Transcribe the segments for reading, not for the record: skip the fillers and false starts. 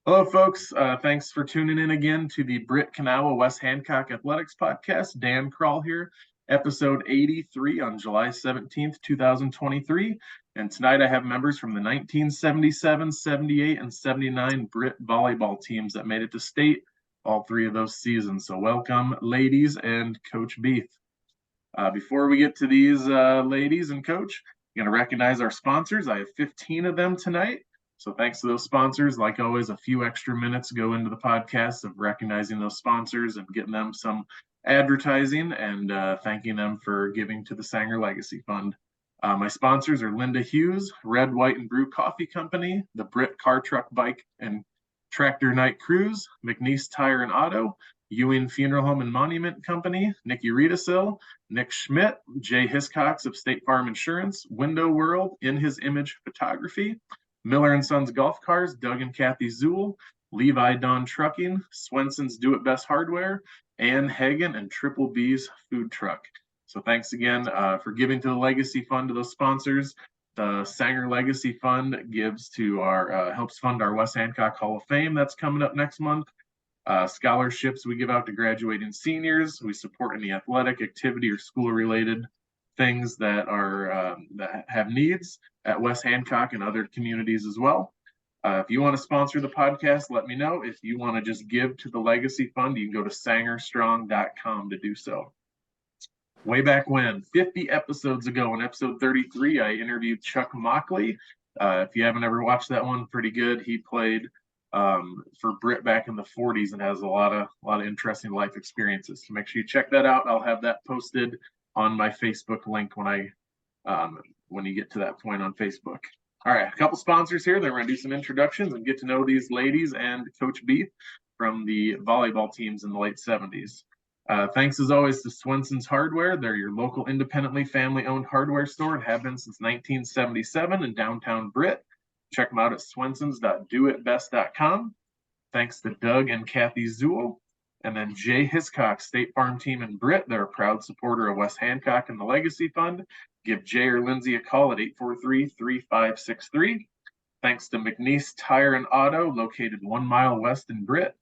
Hello, folks. Thanks for tuning in again to the Britt Kanawha West Hancock Athletics Podcast. Dan Kroll here, episode 83 on July 17th, 2023. And tonight I have members from the 1977, 78, and 79 Britt volleyball teams that made it to state all three of those seasons. So welcome, ladies and Coach Beath. Before we get to these ladies and Coach, I'm going to recognize our sponsors. I have 15 of them tonight. So thanks to those sponsors. Like always, a few extra minutes go into the podcast of recognizing those sponsors and getting them some advertising and thanking them for giving to the Sanger Legacy Fund. My sponsors are Linda Hughes, Red, White, and Brew Coffee Company, the Britt Car, Truck, Bike, and Tractor Night Cruise, McNeese Tire and Auto, Ewing Funeral Home and Monument Company, Nikki Riedesill, Nick Schimdt, Jay Hiscox of State Farm Insurance, Window World, In His Image Photography, Miller & Sons Golf Cars, Doug and Kathy Zool, Levi Don Trucking, Swenson's Do It Best Hardware, Ann Hagen, and Triple B's Food Truck. So thanks again for giving to the Legacy Fund, to those sponsors. The Sanger Legacy Fund gives to our helps fund our West Hancock Hall of Fame that's coming up next month. Scholarships we give out to graduating seniors. We support any athletic activity or school-related things that are that have needs at West Hancock and other communities as well. If you want to sponsor the podcast, let me know. If you want to just give to the Legacy Fund, you can go to sangerstrong.com to do so. Way back when, 50 episodes ago, in episode 33, I interviewed Chuck Moeckly. If you haven't ever watched that one, pretty good. He played for Britt back in the 40s and has a lot of interesting life experiences. So make sure you check that out. I'll have that posted on my Facebook link when you get to that point on Facebook. All right, a couple sponsors here. Then we're going to do some introductions and get to know these ladies and Coach Beath from the volleyball teams in the late 70s. Thanks as always to Swenson's Hardware. They're your local independently family-owned hardware store and have been since 1977 in downtown Britt. Check them out at swensons.doitbest.com. Thanks to Doug and Kathy Zool. And then Jay Hiscox, State Farm Team in Britt. They're a proud supporter of West Hancock and the Legacy Fund. Give Jay or Lindsay a call at 843-3563. Thanks to McNeese Tire and Auto, located 1 mile west in Britt.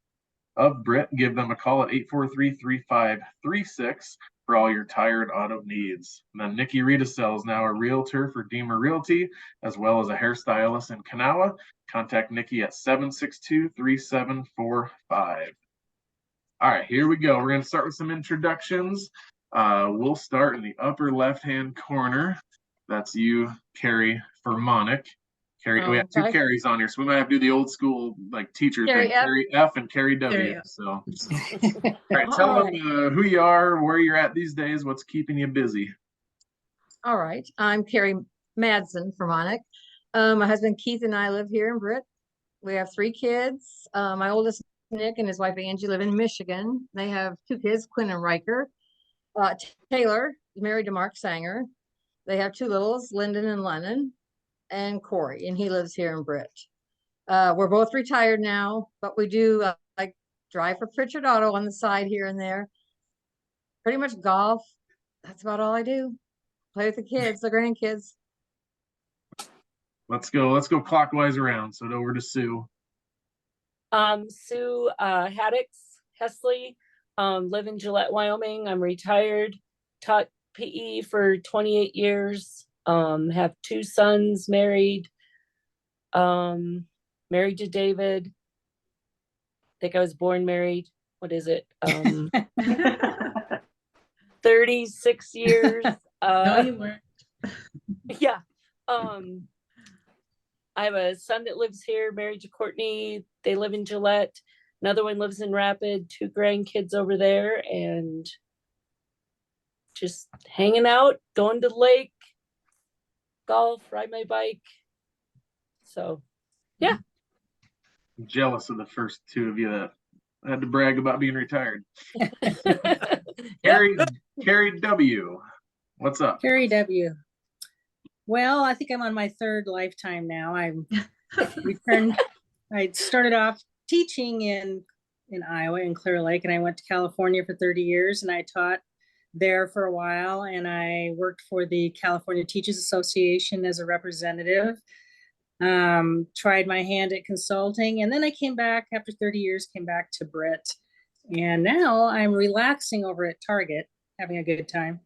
Give them a call at 843-3536 for all your tire and auto needs. And then Nikki Riedesill is now a realtor for Deemer Realty, as well as a hairstylist in Kanawha. Contact Nikki at 762-3745. All right, here we go. We're going to start with some introductions. We'll start in the upper left-hand corner. That's you, Carrie Fermonic. Carrie, we have two Carries on here, so we might have to do the old school like teacher thing. Carrie F and Carrie W. So, all right, tell them who you are, where you're at these days, what's keeping you busy. All right, I'm Carrie Madsen Fermonic. My husband Keith and I live here in Britt. We have 3 kids. My oldest Nick and his wife Angie live in Michigan. They have 2 kids, Quinn and Riker. Taylor is married to Mark Sanger. They have 2 littles, Lyndon and Lennon, and Corey, and he lives here in Britt. We're both retired now, but we do like drive for Pritchard Auto on the side here and there. Pretty much golf. That's about all I do. Play with the kids, the grandkids. Let's go clockwise around. So over to Sue. Sue Haddix Hesley, live in Gillette, Wyoming. I'm retired, taught PE for 28 years. Have 2 sons, married to David. I think I was born married. What is it? 36 years. No, you weren't. Yeah. I have a son that lives here, married to Courtney. They live in Gillette. Another one lives in Rapid, 2 grandkids over there, and just hanging out, going to the lake, golf, ride my bike. So, yeah. I'm jealous of the first 2 of you that had to brag about being retired. Carrie W. What's up? Carrie W. Well, I think I'm on my 3rd lifetime now. I'm returned. I started off teaching in Iowa in Clear Lake, and I went to California for 30 years, and I taught there for a while, and I worked for the California Teachers Association as a representative. Tried my hand at consulting, and then I came back after 30 years, came back to Britt. And now I'm relaxing over at Target, having a good time.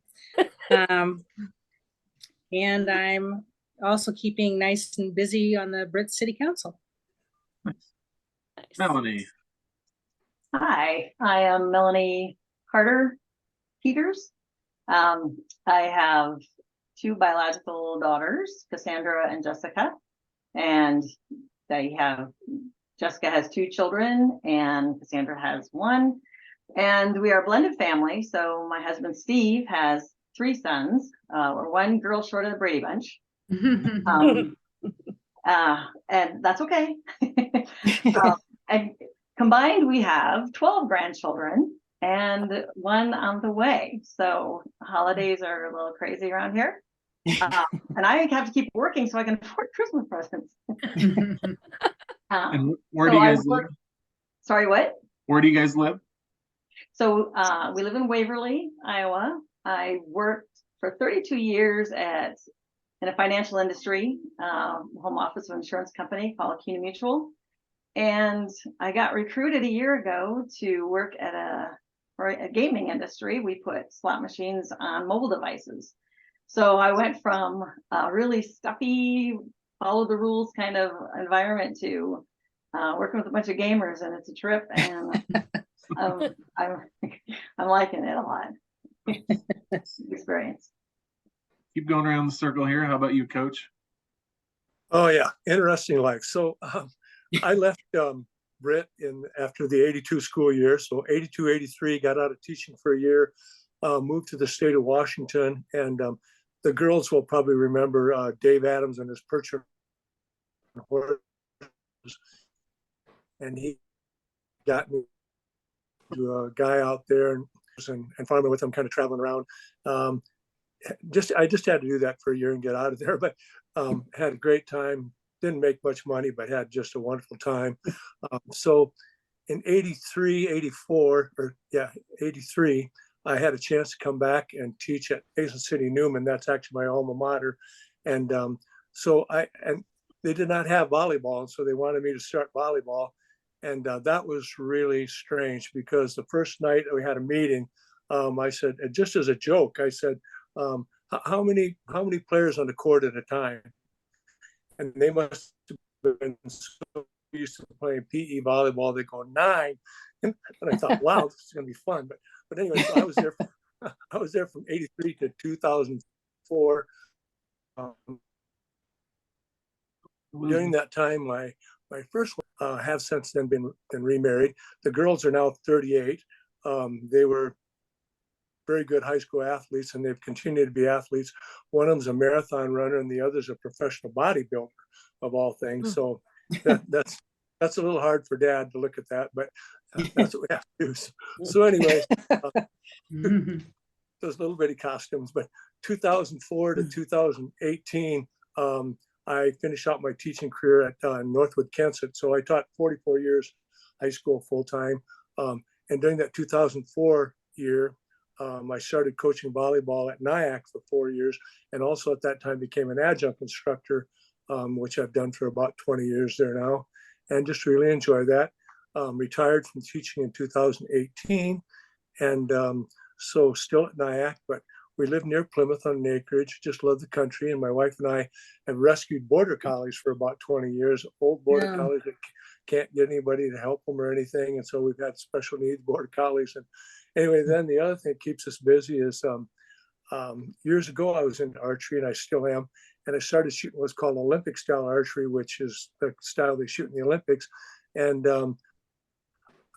And I'm also keeping nice and busy on the Britt City Council. Nice. Melanie. Hi, I am Melanie Carter Peters. I have two biological daughters, Cassandra and Jessica, and Jessica has two children and Cassandra has one, and we are a blended family. So my husband Steve has three sons. We're one girl short of the Brady Bunch, and that's okay. And combined, we have 12 grandchildren and one on the way. So holidays are a little crazy around here. And I have to keep working so I can afford Christmas presents. And where do you guys live? Sorry, what? Where do you guys live? So we live in Waverly, Iowa. I worked for 32 years in a financial industry, home office of an insurance company called CUNA Mutual. And I got recruited a year ago to work at a gaming industry. We put slot machines on mobile devices. So I went from a really stuffy, follow the rules kind of environment to working with a bunch of gamers, and it's a trip, and I'm liking it a lot. Experience. Keep going around the circle here. How about you, Coach? Oh yeah, interesting life. So I left Britt after the 82 school year. So 82, 83, got out of teaching for a year, moved to the state of Washington. And the girls will probably remember Dave Adams and his Percher horse. And he got me to a guy out there and farming with him, kind of traveling around. I just had to do that for a year and get out of there, but had a great time. Didn't make much money, but had just a wonderful time. So in 83, 83, I had a chance to come back and teach at Hazel City Newman. That's actually my alma mater. And and they did not have volleyball. And so they wanted me to start volleyball. And that was really strange because the first night we had a meeting, I said, just as a joke, I said, how many players on the court at a time? And they must have been so used to playing PE volleyball, they go 9. And I thought, wow, this is gonna be fun. But anyway, so I was there from 83 to 2004. During that time, my first have since then been remarried. The girls are now 38. They were very good high school athletes, and they've continued to be athletes. One of them's a marathon runner, and the other's a professional bodybuilder, of all things. So that's a little hard for Dad to look at that, but that's what we have to do. So anyway, those little bitty costumes. But 2004 to 2018, I finished out my teaching career at Northwood Kensett. So I taught 44 years high school full time, and during that 2004 year, I started coaching volleyball at NIAC for 4 years, and also at that time became an adjunct instructor, which I've done for about 20 years there now, and just really enjoy that. Retired from teaching in 2018, and so still at NIAC, but we live near Plymouth on an acreage, just love the country, and my wife and I have rescued border collies for about 20 years, old border collies that can't get anybody to help them or anything, and so we've had special needs border collies. And anyway, then the other thing that keeps us busy is years ago I was into archery, and I still am, and I started shooting what's called Olympic style archery, which is the style they shoot in the Olympics. And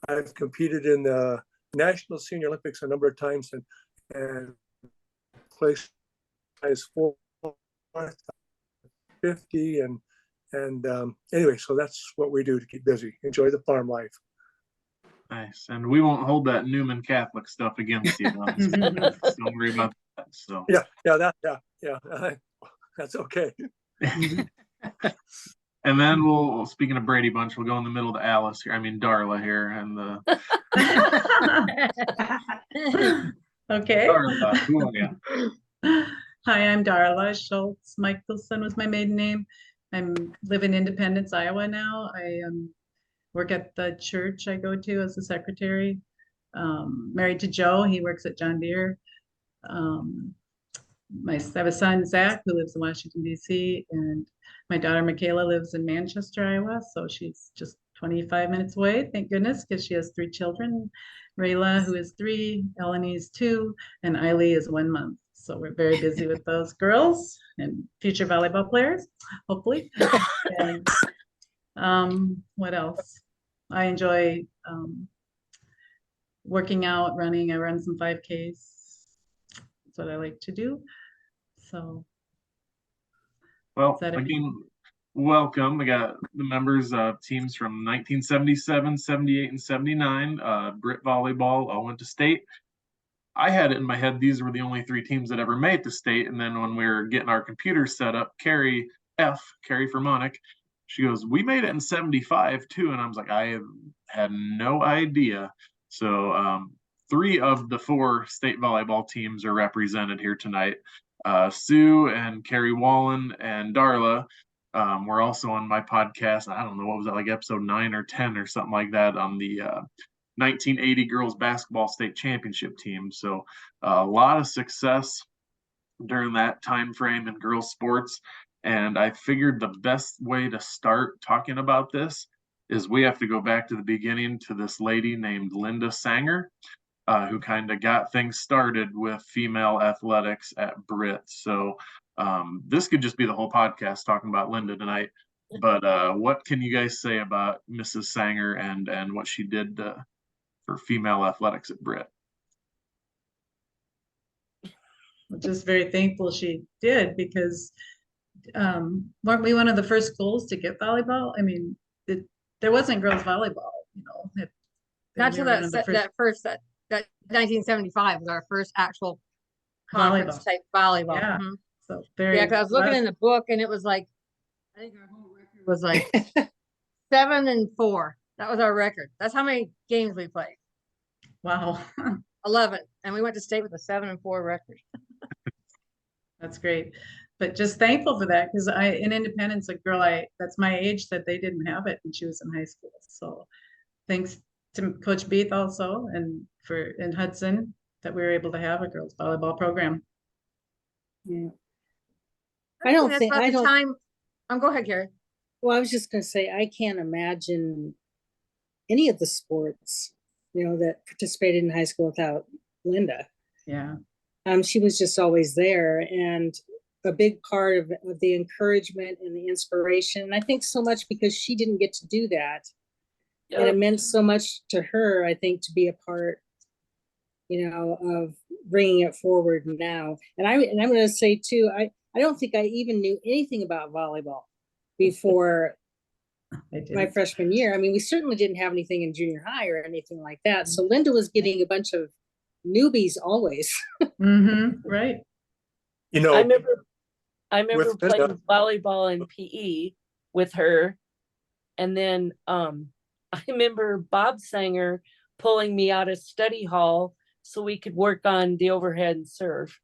I've competed in the National Senior Olympics a number of times, and placed as 450, and anyway, so that's what we do to keep busy, enjoy the farm life. Nice. And we won't hold that Newman Catholic stuff against you. Don't worry about that. So that's okay. And then speaking of Brady Bunch, we'll go in the middle to Alice here. I mean, Darla here, and the Okay. Darla, who are you? Hi, I'm Darla Schultz. Michelson was my maiden name. I'm live in Independence, Iowa now. I work at the church I go to as a secretary. Married to Joe, he works at John Deere. I have a son, Zach, who lives in Washington, D.C., and my daughter, Michaela, lives in Manchester, Iowa. So she's just 25 minutes away, thank goodness, because she has 3 children. Rayla, who is 3, Eleni is 2, and Eiley is 1 month. So we're very busy with those girls and future volleyball players, hopefully. And what else? I enjoy working out, running. I run some 5Ks. That's what I like to do. So, Well, Is that it? again, welcome. We got the members of teams from 1977, 78, and 79. Britt Volleyball all went to state. I had it in my head these were the only 3 teams that ever made it to state. And then when we were getting our computers set up, Carrie for Moeckly, she goes, "We made it in 75 too." And I was like, I had no idea. So 3 of the 4 state volleyball teams are represented here tonight. Sue and Carrie Wallen and Darla were also on my podcast. I don't know, what was that, like episode 9 or 10 or something like that, on the 1980 girls basketball state championship team. So a lot of success during that time frame in girls sports. And I figured the best way to start talking about this is we have to go back to the beginning, to this lady named Linda Sanger, who kind of got things started with female athletics at Britt. So this could just be the whole podcast talking about Linda tonight. But what can you guys say about Mrs. Sanger and what she did for female athletics at Britt? I'm just very thankful she did, because weren't we one of the first schools to get volleyball? I mean, there wasn't girls volleyball, you know. Not we till were one of the that 1975 was our first actual conference Volleyball. type volleyball. Yeah. Mhm. So very. Yeah, 'cause I was looking in the book and it was like, I think our whole record was like 7-4. That was our record. That's how many games we played. Wow. 11. And we went to state with a 7-4 record. That's great. But just thankful for that, because in Independence, a girl that's my age said they didn't have it when she was in high school. So thanks to Coach Beath also, and Hudson, that we were able to have a girls volleyball program. Yeah. I don't think, That's about the time. Go ahead, Carrie. well, I was just gonna say, I can't imagine any of the sports, that participated in high school without Linda. Yeah. She was just always there, and a big part of the encouragement and the inspiration. And I think so much because she didn't get to do that. And it meant so much to her, I think, to be a part, of bringing it forward now. And I'm going to say too, I don't think I even knew anything about volleyball before my freshman year. I mean, we certainly didn't have anything in junior high or anything like that. So Linda was getting a bunch of newbies always. Mm-hmm. Right. I remember playing volleyball in PE with her. And then I remember Bob Sanger pulling me out of study hall so we could work on the overhead and serve.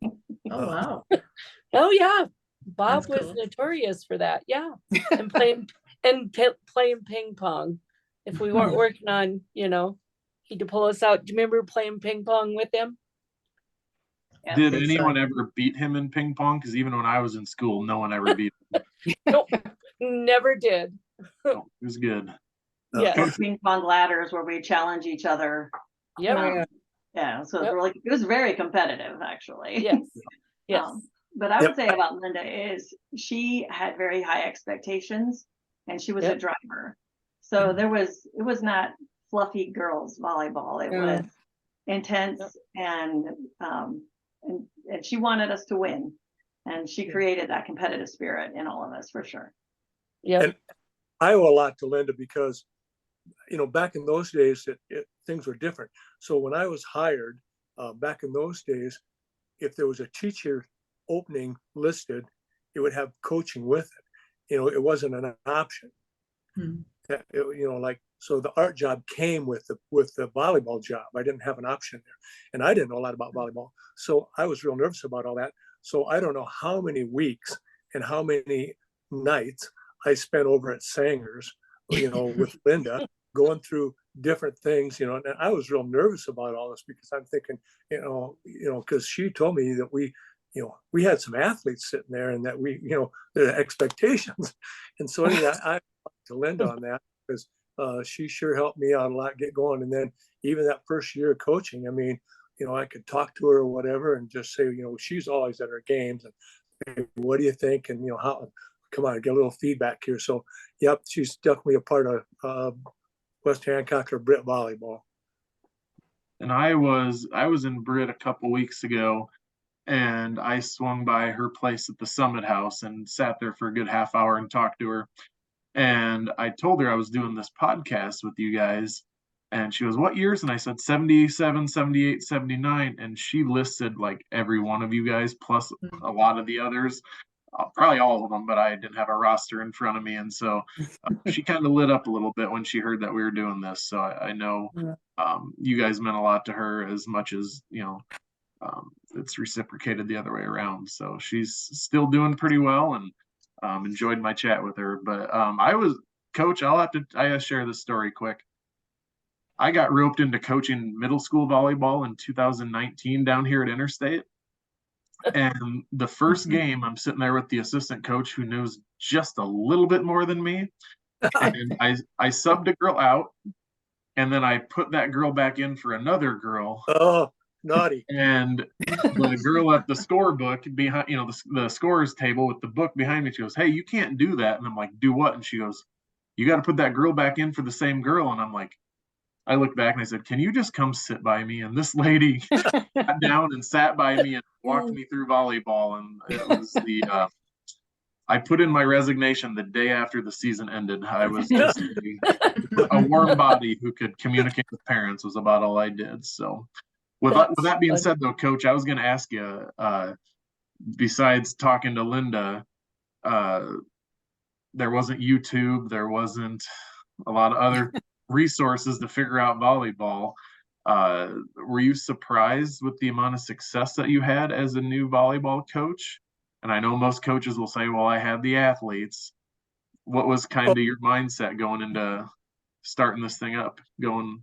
Oh, wow. Oh yeah. Bob That's was cool. notorious for that. Yeah. And playing ping pong. If we weren't working on, he'd pull us out. Do you remember playing ping pong with him? Did anyone ever beat him in ping pong? Because even when I was in school, no one ever beat him. Nope, never did. No, it was good. Yes. Ping pong ladders where we challenge each other. Yep. Yeah, so it was very competitive, actually. Yes. Yes. But I would say about Linda is she had very high expectations, and she was a driver. So it was not fluffy girls volleyball. It was intense, and she wanted us to win, and she created that competitive spirit in all of us for sure. Yeah. And I owe a lot to Linda because, back in those days, things were different. So when I was hired back in those days, if there was a teacher opening listed, it would have coaching with it. It wasn't an option. So the art job came with the volleyball job. I didn't have an option there, and I didn't know a lot about volleyball. So I was real nervous about all that. So I don't know how many weeks and how many nights I spent over at Sanger's, with Linda, going through different things, and I was real nervous about all this because I'm thinking, because she told me that we had some athletes sitting there and that the expectations. And so anyway, I talked to Linda on that because she sure helped me out a lot, get going. And then even that first year of coaching, I mean, I could talk to her or whatever and just say, she's always at her games and, hey, what do you think? And, how, come on, get a little feedback here. So, yep, she's definitely a part of West Hancock or Britt volleyball. And I was in Britt a couple weeks ago, and I swung by her place at the Summit House and sat there for a good half hour and talked to her. And I told her I was doing this podcast with you guys. And she goes, what years? And I said 77, 78, 79. And she listed like every one of you guys, plus a lot of the others, probably all of them, but I didn't have a roster in front of me. And so she kind of lit up a little bit when she heard that we were doing this. So I know you guys meant a lot to her as much as, it's reciprocated the other way around. So she's still doing pretty well, and enjoyed my chat with her. But Coach, I gotta share this story quick. I got roped into coaching middle school volleyball in 2019 down here at Interstate. And the first game, I'm sitting there with the assistant coach who knows just a little bit more than me. And I subbed a girl out, and then I put that girl back in for another girl. Oh, naughty. And the girl at the scorebook behind, the scorer's table with the book behind me, she goes, hey, you can't do that. And I'm like, do what? And she goes, you got to put that girl back in for the same girl. And I'm like, I looked back and I said, can you just come sit by me? And this lady sat down and sat by me and walked me through volleyball. And it was I put in my resignation the day after the season ended. I was just a warm body who could communicate with parents was about all I did. So with that being said, though, Coach, I was going to ask you, besides talking to Linda, there wasn't YouTube, there wasn't a lot of other resources to figure out volleyball. Were you surprised with the amount of success that you had as a new volleyball coach? And I know most coaches will say, well, I had the athletes. What was kind of your mindset going into starting this thing up, going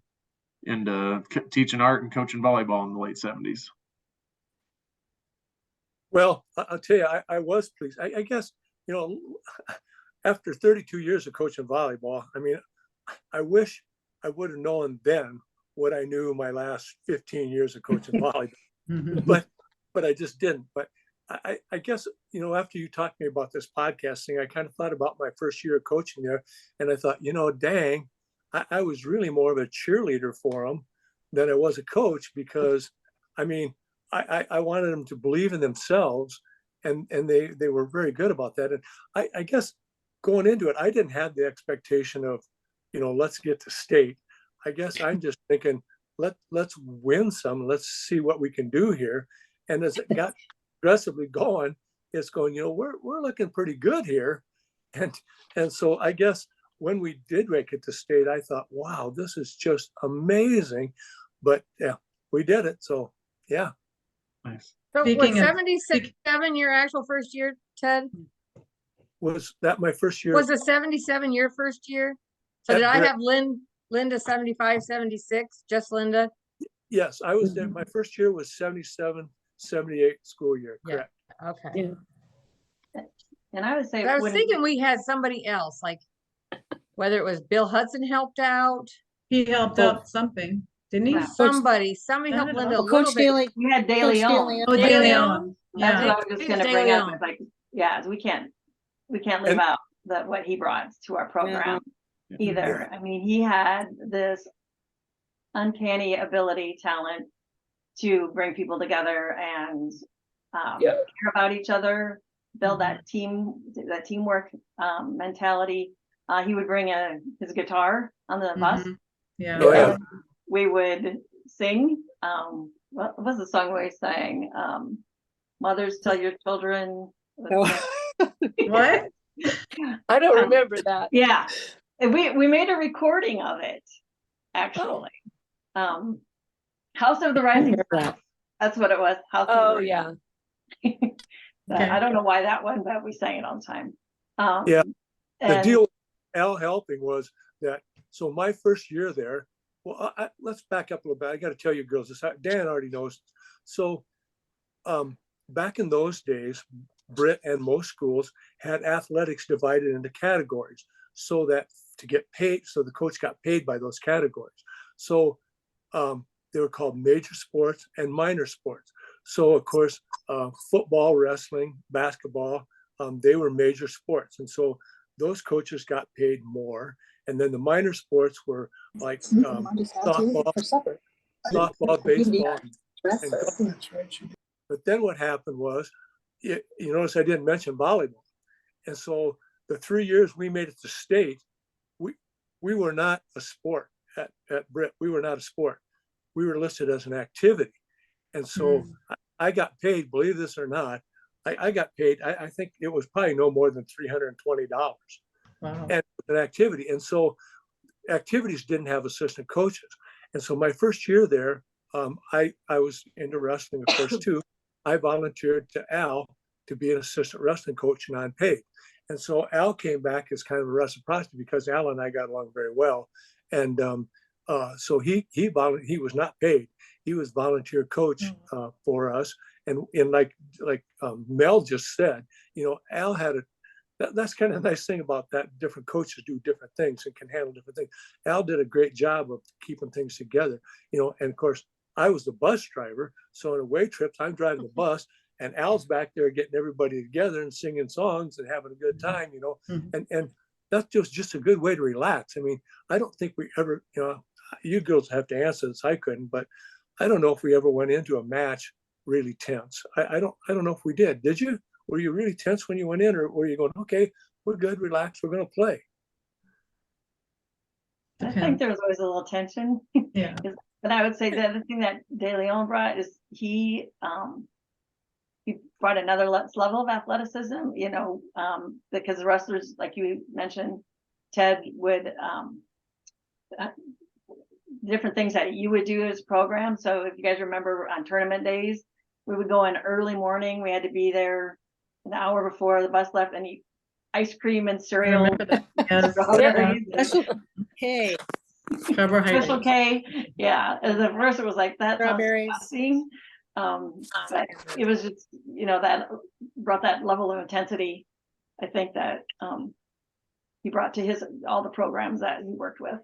into teaching art and coaching volleyball in the late 70s? Well, I'll tell you, I was pleased. I guess, after 32 years of coaching volleyball, I mean, I wish I would have known then what I knew my last 15 years of coaching volleyball, but I just didn't. But I guess, after you talked to me about this podcast thing, I kind of thought about my first year of coaching there, and I thought, dang, I was really more of a cheerleader for them than I was a coach, because, I mean, I wanted them to believe in themselves, and they were very good about that. And I guess going into it, I didn't have the expectation of, let's get to state. I guess I'm just thinking, let's win some. Let's see what we can do here. And as it got aggressively going, it's going, we're looking pretty good here. And so I guess when we did make it to state, I thought, wow, this is just amazing. But yeah, we did it. So yeah. Nice. So Speaking was of- 77 your actual first year, Ted? Was that my first year? Was the 77 your first year? So At did I Britt- have Linda 75, 76, just Linda? Yes, I was there. My first year was 77, 78 school year. Yeah. Correct. Okay. And I would say, But I was when- thinking we had somebody else, like whether it was Bill Hudson helped out, He helped out something, didn't he? Wow. somebody I helped don't Linda know. a little Coach bit. Daly. we had De Coach Leon. Daly. Oh, De De Leon. Leon. That's Yeah. what I was just It's gonna De bring up. Leon. It's like, yeah, we can't leave And- out what he brought to our program either. I mean, he had this uncanny ability, talent to bring people together and care about each other, build that teamwork mentality. He would bring his guitar on the bus. Yeah. Oh, yeah. And we would sing. What was the song we sang? Mothers tell your children. What? I don't remember that. Yeah, and we made a recording of it, actually. House of the Rising Sun. That's what it was. House of the Oh Rising yeah. Sun. I don't know why that one, but we sang it all the time. Yeah. The And deal with Al helping was that, so my first year there, well, let's back up a little bit. I got to tell you girls this, Dan already knows. So back in those days, Britt and most schools had athletics divided into categories so that to get paid, so the coach got paid by those categories. So they were called major sports and minor sports. So of course, football, wrestling, basketball, they were major sports. And so those coaches got paid more. And then the minor sports were like softball, baseball, and golf. But then what happened was, you notice I didn't mention volleyball. And so the 3 years we made it to state, we were not a sport at Britt. We were not a sport. We were listed as an activity. And so I got paid, believe this or not, I got paid, I think it was probably no more than $320. Wow. And an activity. And so activities didn't have assistant coaches. And so my first year there, I was into wrestling, of course, too. I volunteered to Al to be an assistant wrestling coach and unpaid. And so Al came back as kind of a reciprocity because Al and I got along very well. And so he was not paid. He was volunteer coach for us. And like Mel just said, Al had that's kind of a nice thing about that. Different coaches do different things and can handle different things. Al did a great job of keeping things together, and of course I was the bus driver. So on away trips, I'm driving the bus and Al's back there getting everybody together and singing songs and having a good time, and that's just a good way to relax. I mean, I don't think we ever, you girls have to answer this. I couldn't, but I don't know if we ever went into a match really tense. I don't know if we did. Did you? Were you really tense when you went in, or were you going, okay, we're good, relax, we're going to play? I think there was always a little tension. Yeah. But I would say the other thing that De Leon brought is he brought another level of athleticism, because the wrestlers, like you mentioned, Ted, would different things that you would do as program. So if you guys remember on tournament days, we would go in early morning. We had to be there an hour before the bus left and eat ice cream and cereal. Yes. Special K. Carbohydrates. Special K. Yeah. At the first it was like that. Strawberries. But it was just, that brought that level of intensity, I think, that he brought to all the programs that he worked with.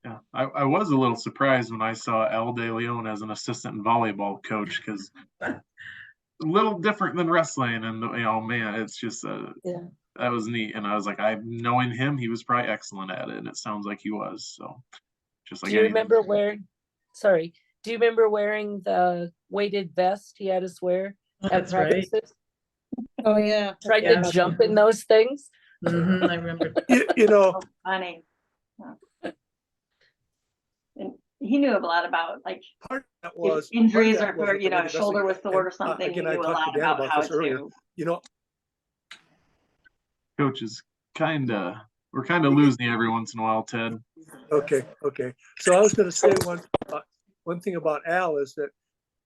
Yeah, I was a little surprised when I saw Al De Leon as an assistant volleyball coach, because a little different than wrestling, and man, it's just that was neat. And I was like, knowing him, he was probably excellent at it, and it sounds like he was. So just like, do you remember wearing the weighted vest he had us wear at practices? Right. Oh yeah. Tried to jump in those things. I remember. So funny. And he knew a lot about part of that was injuries, or if shoulder was sore or something. Again, he knew I talked to Dan about this earlier. Coaches we're kind of losing you every once in a while, Ted. Okay. So I was going to say one thing about Al is that,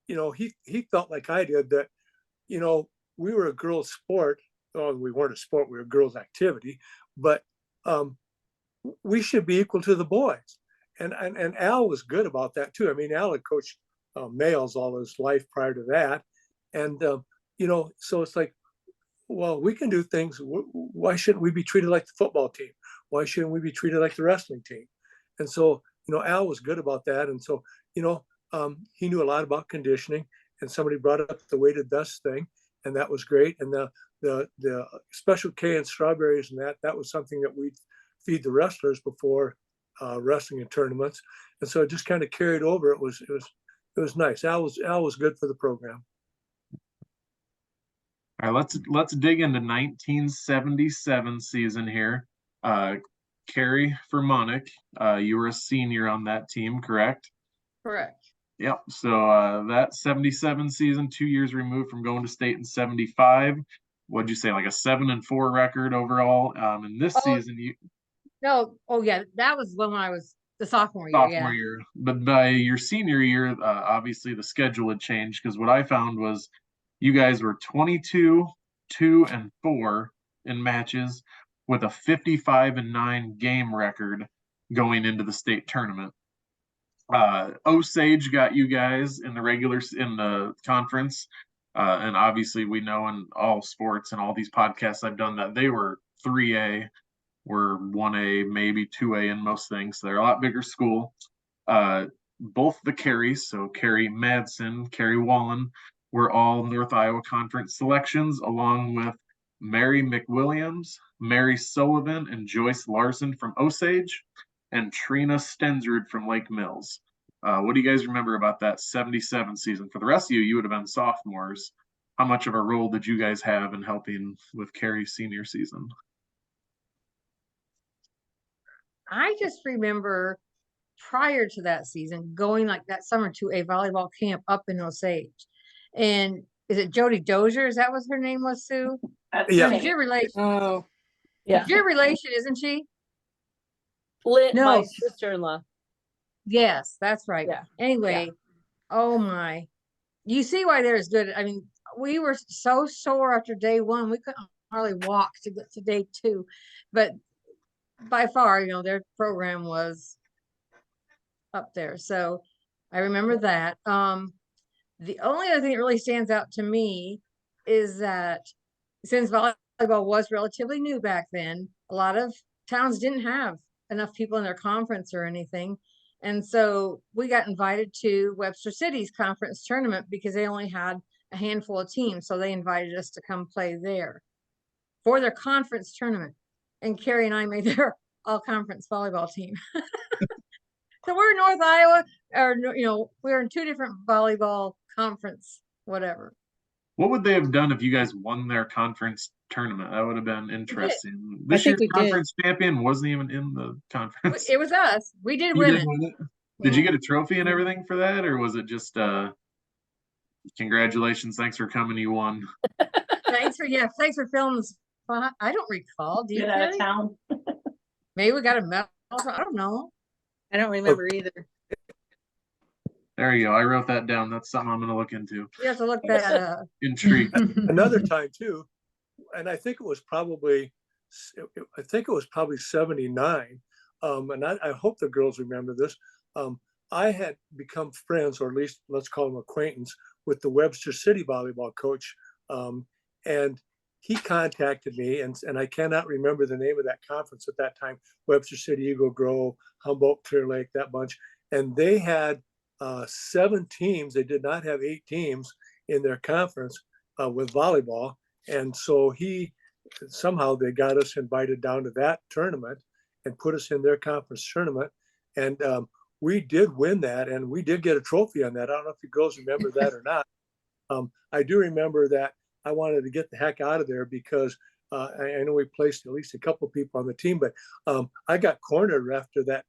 he felt like I did that, we were a girls' sport. Oh, we weren't a sport, we were a girls' activity, but we should be equal to the boys. And Al was good about that too. I mean, Al had coached males all his life prior to that. And, so it's like, well, we can do things. Why shouldn't we be treated like the football team? Why shouldn't we be treated like the wrestling team? And so, Al was good about that. And so, he knew a lot about conditioning, and somebody brought up the weighted vest thing, and that was great. And the Special K and strawberries, and that was something that we'd feed the wrestlers before wrestling and tournaments. And so it just kind of carried over. It was nice. Al was good for the program. All right, let's dig into 1977 season here. Carrie for Moeckly, you were a senior on that team, correct? Correct. Yep. So that 77 season, 2 years removed from going to state in 75. What'd you say, like a 7-4 record overall? And this season, that was when I was the sophomore year. But by your senior year, obviously the schedule had changed, because what I found was you guys were 22, 2, and 4 in matches with a 55-9 game record going into the state tournament. Osage got you guys in the conference. And obviously we know in all sports and all these podcasts I've done that they were 3A, were 1A, maybe 2A in most things. So they're a lot bigger school. Both the Carries, so Carrie Madsen, Carrie Wallen, were all North Iowa Conference selections, along with Mary McWilliams, Mary Sullivan, and Joyce Larson from Osage, and Trina Stensrud from Lake Mills. What do you guys remember about that 77 season? For the rest of you, you would have been sophomores. How much of a role did you guys have in helping with Carrie's senior season? I just remember prior to that season going like that summer to a volleyball camp up in Osage. And is it Jody Dozier? Is that what her name was, Sue? That's Yeah. She's your relation. Oh, Yeah. She's your relation, isn't she? My No. sister-in-law. Yes, that's right. Yeah. Anyway, oh my. You see why they're as good. I mean, we were so sore after day one. We couldn't hardly walk to get to day two. But by far, their program was up there. So I remember that. The only other thing that really stands out to me is that since volleyball was relatively new back then, a lot of towns didn't have enough people in their conference or anything. And so we got invited to Webster City's conference tournament because they only had a handful of teams. So they invited us to come play there for their conference tournament. And Carrie and I made their all conference volleyball team. So we're in North Iowa, or we're in two different volleyball conference, whatever. What would they have done if you guys won their conference tournament? That would have been interesting. This think year's we did. conference champion wasn't even in the conference. It was us. We did You win did it. win it? Did you get a trophy and everything for that, or was it just congratulations, thanks for coming, you won? Thanks for filling the spot. I don't recall. Do you? Get out of Patty? town. Maybe we got a medal. I don't know. I don't remember either. There you go. I wrote that down. That's something I'm going to look into. You have to look that up. Intrigued. Another time too, and I think it was probably 79. And I hope the girls remember this. I had become friends, or at least let's call him acquaintance, with the Webster City volleyball coach. And he contacted me, and I cannot remember the name of that conference at that time, Webster City, Eagle Grove, Humboldt, Clear Lake, that bunch. And they had 7 teams. They did not have 8 teams in their conference with volleyball. And so somehow they got us invited down to that tournament and put us in their conference tournament. And we did win that, and we did get a trophy on that. I don't know if you girls remember that or not. I do remember that I wanted to get the heck out of there because I know we placed at least a couple of people on the team, but I got cornered after that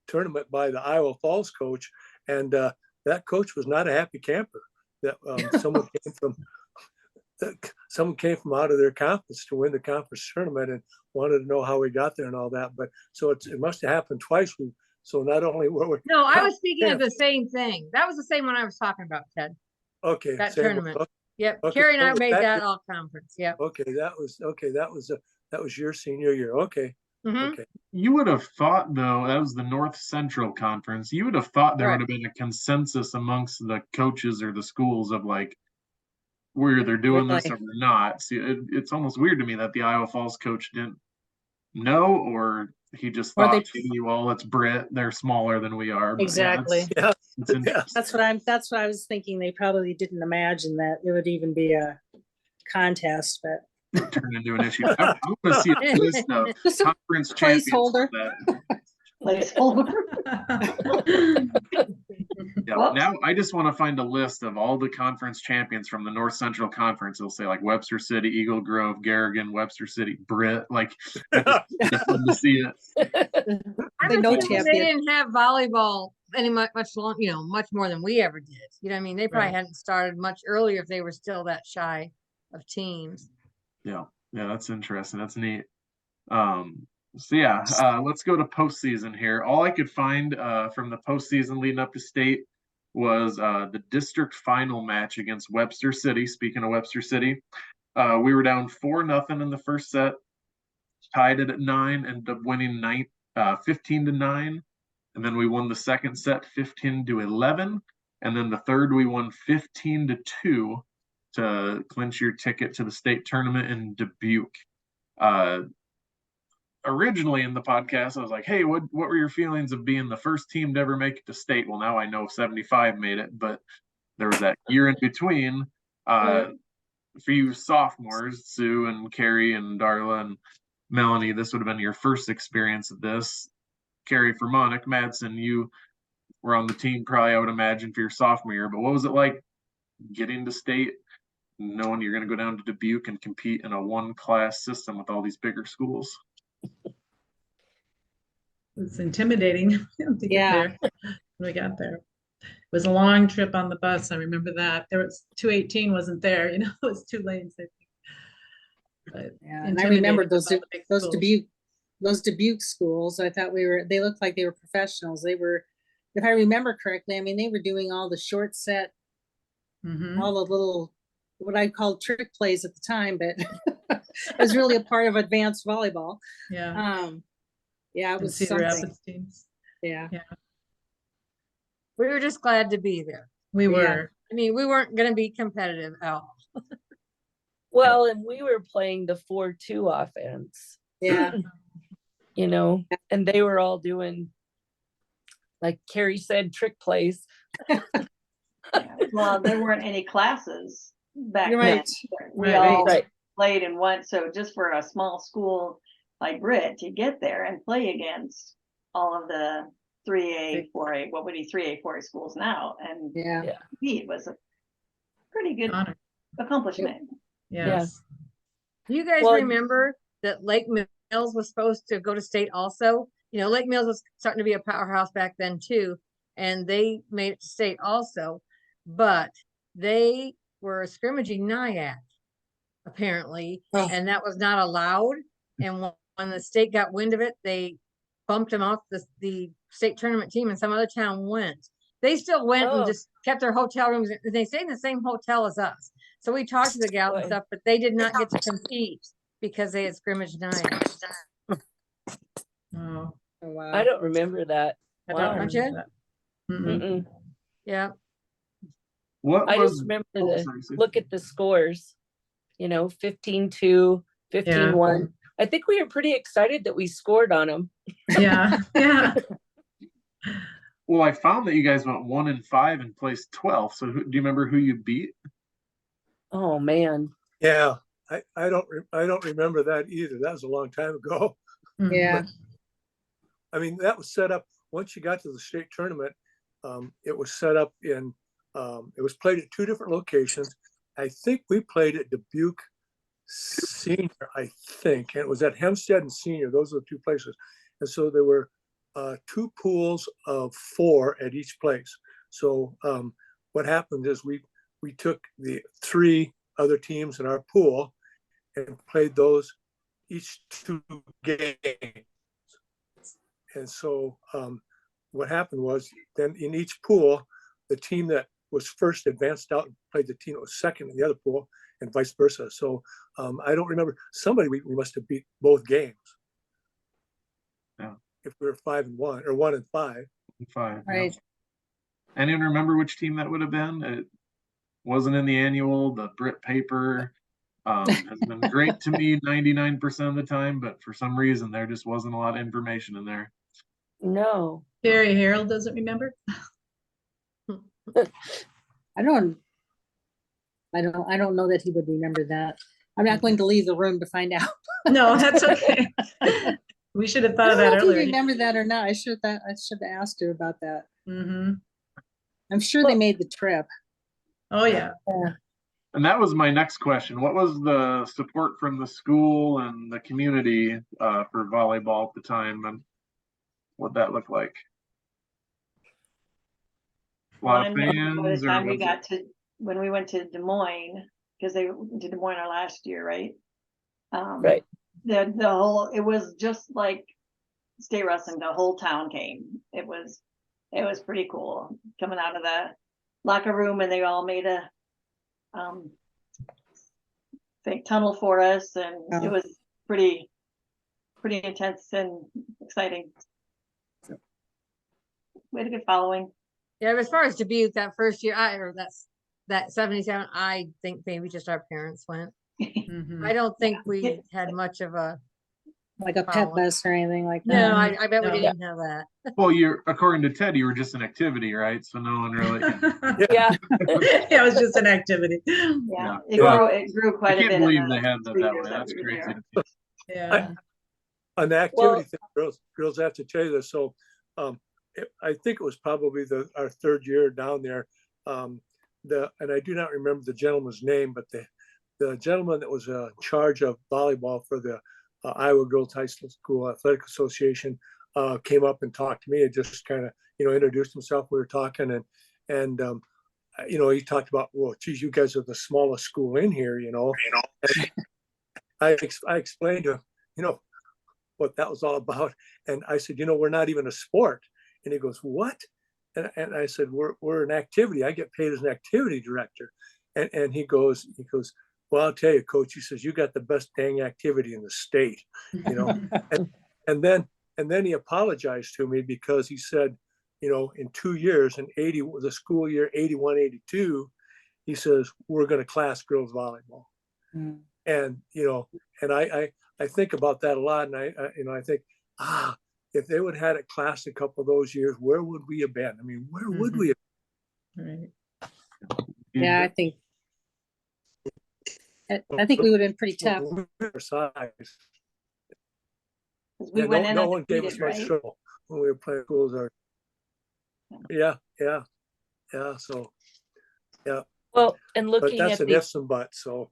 tournament by the Iowa Falls coach, and that coach was not a happy camper. That someone came from out of their conference to win the conference tournament and wanted to know how we got there and all that. But so it must have happened twice. So not only were we. No, I was speaking of the same thing. That was the same one I was talking about, Ted. Okay. That same, tournament. okay, Yep. okay, Carrie and I so made that all conference. Yep. Okay, that was your senior year. Okay. Mhm. Okay. You would have thought, though, that was the North Central Conference. You would have thought there Right. would have been a consensus amongst the coaches or the schools of like, we're either doing this or we're not. See, it's almost weird to me that the Iowa Falls coach didn't know, or he just Or thought, you all, it's Britt. They're smaller than we are. But Exactly. Yeah. it's interesting. That's what I was thinking. They probably didn't imagine that it would even be a contest, but Turn into an issue. I want to see a list of just a conference champions. placeholder. Placeholder. Yeah, Whoops. now I just want to find a list of all the conference champions from the North Central Conference. It'll say like Webster City, Eagle Grove, Garrigan, Webster City, Britt. Like, I just want to see it. I'm know assuming champion. they didn't have volleyball much more than we ever did. You know what I mean? They probably Right. hadn't started much earlier if they were still that shy of teams. Yeah, that's interesting. That's neat. So yeah, let's go to postseason here. All I could find from the postseason leading up to state was the district final match against Webster City. Speaking of Webster City, We were down 4-0 in the first set, tied it at 9, ended up winning 15-9. And then we won the second set 15-11. And then the third, we won 15-2 to clinch your ticket to the state tournament in Dubuque. Originally in the podcast, I was like, hey, what were your feelings of being the first team to ever make it to state? Well, now I know 75 made it, but there was that year in between. For you sophomores, Sue and Carrie and Darla and Melanie, this would have been your first experience of this. Carrie, for Moeckly, Madsen, you were on the team probably, I would imagine, for your sophomore year, but what was it like getting to state, knowing you're going to go down to Dubuque and compete in a one-class system with all these bigger schools? It's intimidating to get Yeah. there when we got there. It was a long trip on the bus. I remember that. There was 218 wasn't there, it was 2 lanes, I think. But Yeah, and I remember those intimidating with all the big schools. those Dubuque schools. I thought they looked like they were professionals. They were, if I remember correctly, I mean, they were doing all the short set, Mhm. all the little, what I called trick plays at the time, but it was really a part of advanced volleyball. Yeah. Yeah, it And was Cedar something. Rapids teams. Yeah. We were just glad to be there. We Yeah. were. I mean, we weren't going to be competitive at all. Well, and we were playing the 4-2 offense, Yeah. and they were all doing, like Carrie said, trick plays. Well, there weren't any classes back You're then. right. We Right, all right. played in one, so just for a small school like Britt to get there and play against all of the 3A, 4A, what would be 3A, 4A schools now, and Yeah. Yeah. compete was a pretty good Honor. accomplishment. Yes. Do you guys Well, remember that Lake Mills was supposed to go to state also? Lake Mills was starting to be a powerhouse back then too, and they made it to state also, but they were scrimmaging NIAC apparently, Oh. and that was not allowed. And when the state got wind of it, they bumped them off the state tournament team, and some other town went. They still went and Oh. just kept their hotel rooms. They stayed in the same hotel as us. So we talked to the gals and Boy. stuff, but they did not get to compete because they had scrimmage night. Oh, Oh, wow. I don't remember that. I Wow. don't Don't remember you? that. Mm-mm. Mm-mm. Yeah. What I was just remember oh, to sorry, Sue. look at the scores, 15-2, 15-1. I think we were pretty excited that we scored on them. Yeah. Yeah. Well, I found that you guys went 1-5 and placed 12th. So do you remember who you beat? Oh man. Yeah, I don't remember that either. That was a long time ago. Mhm. Yeah. I mean, that was set up, once you got to the state tournament, it was set up in, it was played at 2 different locations. I think we played at Dubuque Senior, I think, and it was at Hempstead and Senior. Those are the 2 places. And so there were 2 pools of 4 at each place. So what happened is we took the 3 other teams in our pool and played those each 2 games. And so what happened was then in each pool, the team that was first advanced out and played the team that was second in the other pool and vice versa. So I don't remember, somebody we must have beat both games. Yeah. If we were 5-1 or 1-5. 5. Yeah. Right. Anyone remember which team that would have been? It wasn't in the annual. The Britt paper has been great to me 99% of the time, but for some reason there just wasn't a lot of information in there. No. Gary Harold doesn't remember. I don't know that he would remember that. I'm not going to leave the room to find out. No, that's okay. We should have I thought of don't know that if you earlier. remember that or not. I should have asked her about that. Mm-hmm. I'm sure they made the trip. Oh, yeah. And that was my next question. What was the support from the school and the community for volleyball at the time, and what that looked like? A lot of By the fans, or time we was got to, when we went to Des Moines, because they did Des Moines our last year, right? Right. The whole, it was just like state wrestling, the whole town came. It was pretty cool coming out of the locker room, and they all made a fake tunnel for us, and Oh. it was pretty intense and exciting. We had a good following. Yeah, as far as Dubuque, that first year, that 77, I think maybe just our parents went. Mhm. I don't think we had much of a, Like a pet Following. bus or anything like that. no, I bet we No. didn't have that. Well, according to Ted, you were just an activity, right? So no one really. Yeah, Yeah, it was just an activity. Yeah, Yeah. it grew I quite a can't bit. believe in they the had that 3 that years way. that That's we were crazy. there. Yeah. On the activity thing, girls, I have to tell you this. So, I think it was probably our third year down there. And I do not remember the gentleman's name, but the gentleman that was in charge of volleyball for the Iowa Girls High School Athletic Association came up and talked to me and just kind of, introduced himself. We were talking and he talked about, well, geez, you guys are the smallest school in here, And I explained to him, what that was all about. And I said, we're not even a sport. And he goes, what? And I said, we're an activity. I get paid as an activity director. And he goes, well, I'll tell you, coach, he says, you got the best dang activity in the state, and then he apologized to me because he said, in 2 years, in the school year 81, 82, he says, we're going to class girls volleyball. Mm. And, and I think about that a lot. And I think, if they would have had it classed a couple of those years, where would we have been? I mean, where would we have Right. Yeah, I think we would have been pretty tough. been? Our size. We Yeah, went in no one gave us undefeated, much right? trouble when we were playing schools. Yeah. So, well, and but looking that's at an ifs and buts. So,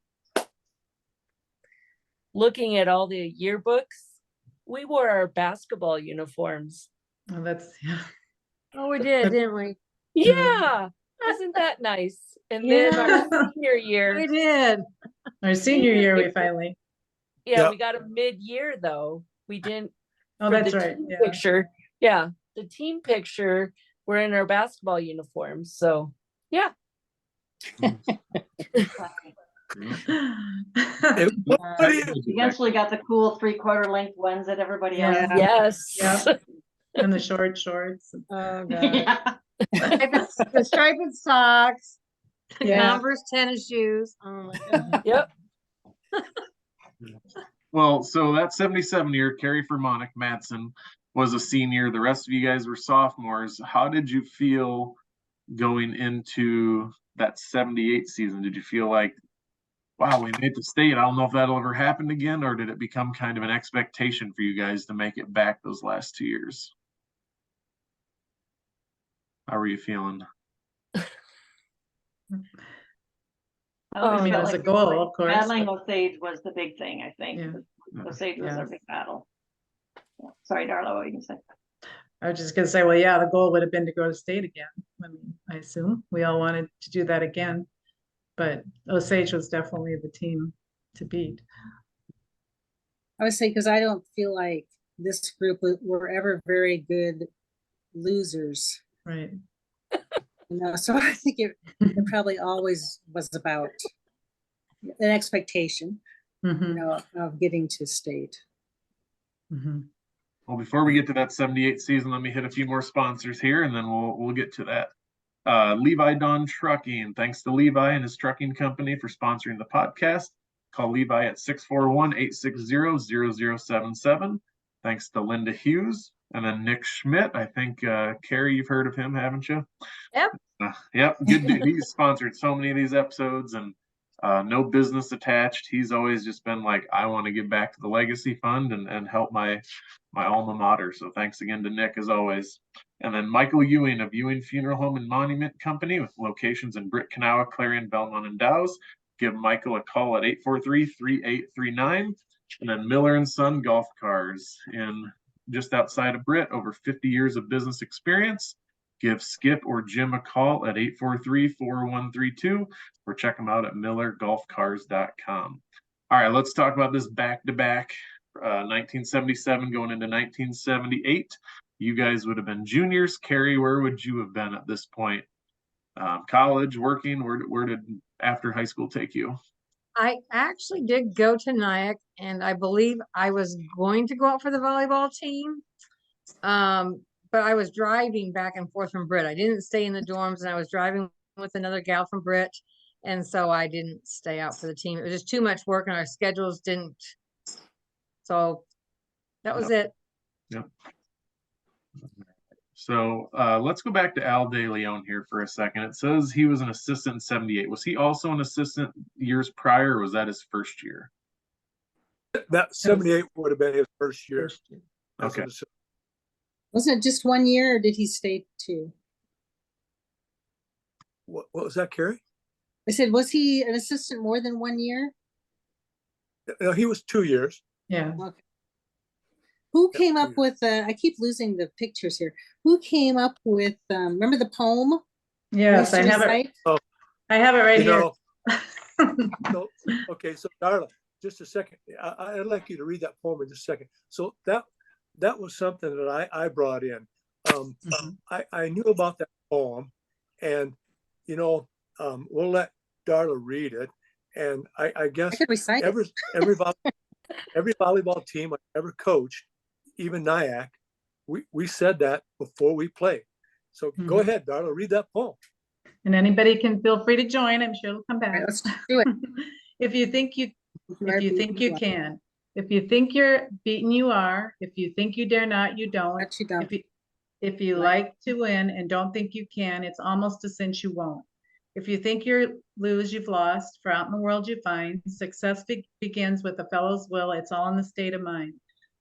looking at all the yearbooks, we wore our basketball uniforms. Well, yeah. Oh, we did, didn't we? Yeah, isn't that nice? And then our senior We year, did. Our senior year, we finally. yeah, Yeah. we got a mid-year though. We didn't. Oh, for that's the right. team Yeah. Picture, yeah, the team picture. We're in our basketball uniforms, so yeah. Eventually got the cool 3/4 length ones that everybody Yeah. else. Yes. Yeah. And the short shorts. Oh, God. Yeah. The striped socks, Yeah. Converse tennis shoes. Oh, my God. Yep. Well, so that 77 year, Carrie Fermonic Madsen was a senior. The rest of you guys were sophomores. How did you feel going into that 78 season? Did you feel like, wow, we made the state? I don't know if that'll ever happen again, or did it become kind of an expectation for you guys to make it back those last 2 years? How were you feeling? I always I mean, it felt was a like goal, of course. battling but- Osage was the big thing, I think. Yeah. Osage was Yeah. our big battle. Yeah. Sorry, Darla, what were you gonna say? I was just gonna say, well, yeah, the goal would have been to go to state again. I mean, I assume we all wanted to do that again, but Osage was definitely the team to beat. I would say, because I don't feel like this group were ever very good losers. Right. So I think it probably always was about an expectation, Mhm. of getting to state. Mhm. Well, before we get to that 78 season, let me hit a few more sponsors here, and then we'll get to that. Levi Don Trucking. Thanks to Levi and his trucking company for sponsoring the podcast. Call Levi at 641-860-0077. Thanks to Linda Hughes. And then Nick Schmidt. I think, Carrie, you've heard of him, haven't you? Yep. Yep. Good dude. He's sponsored so many of these episodes and no business attached. He's always just been like, I want to give back to the Legacy Fund and help my alma mater. So thanks again to Nick as always. And then Michael Ewing of Ewing Funeral Home and Monument Company with locations in Britt, Kanawha, Clarion, Belmont, and Dow's. Give Michael a call at 843-3839. And then Miller and Son Golf Cars in just outside of Britt, over 50 years of business experience. Give Skip or Jim a call at 843-4132 or check them out at millergolfcars.com. All right, let's talk about this back-to-back 1977 going into 1978. You guys would have been juniors. Carrie, where would you have been at this point? College, working? Where did after high school take you? I actually did go to Nyack, and I believe I was going to go out for the volleyball team. But I was driving back and forth from Britt. I didn't stay in the dorms, and I was driving with another gal from Britt, and so I didn't stay out for the team. It was just too much work, and our schedules didn't. So that was it. Yep. So let's go back to Al De Leon here for a second. It says he was an assistant in 78. Was he also an assistant years prior, or was that his first year? That 78 would have been his first year. Okay. Wasn't it just 1 year, or did he stay 2? What was that, Carrie? I said, was he an assistant more than 1 year? No, he was 2 years. Yeah. Okay. Who Yeah, came 2 up with, I keep losing the pictures here. Who came up with, remember the poem? Yes, I Used to have it. recite? I have it right You here. know, okay, so Darla, just a second. I'd like you to read that poem in just a second. So that was something that I brought in. I knew about that poem, and we'll let Darla read it. And I I guess could recite it. every volleyball team I ever coached, even Nyack, we said that before we played. So go ahead, Darla, read that poem. And anybody can feel free to join. I'm sure it'll come All back. right, let's do it. If you think you can. If you think you're beaten, you are. If you think you dare not, you don't. But you don't. If you like to win and don't think you can, it's almost a cinch you won't. If you think you lose, you've lost. For out in the world you find success begins with a fellow's will. It's all in the state of mind.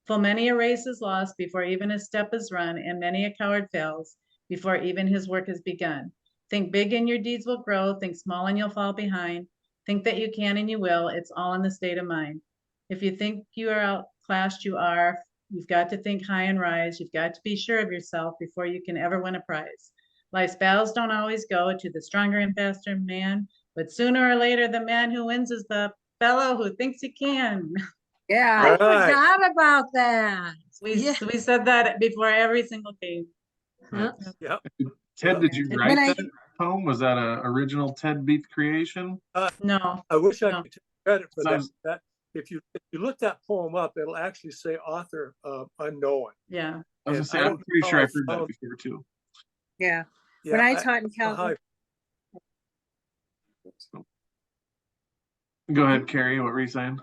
Full many a race is lost before even a step is run, and many a coward fails before even his work has begun. Think big and your deeds will grow. Think small and you'll fall behind. Think that you can and you will. It's all in the state of mind. If you think you are outclassed, you are. You've got to think high and rise. You've got to be sure of yourself before you can ever win a prize. Life's battles don't always go to the stronger and faster man, but sooner or later, the man who wins is the fellow who thinks he can. Yeah. I All right. forgot about that. We Yeah. said that before every single game. Huh? Yeah. Ted, did you And write when I- that poem? Was that an original Ted Beef creation? No, I wish I No. could take credit for Sounds- that. If you look that poem up, it'll actually say author unknown. yeah. I was gonna And say, I I'm don't pretty know sure how I've heard that found- before too. Yeah. Yeah, When I taught in don't know how California, Go ahead, Carrie. What were you saying?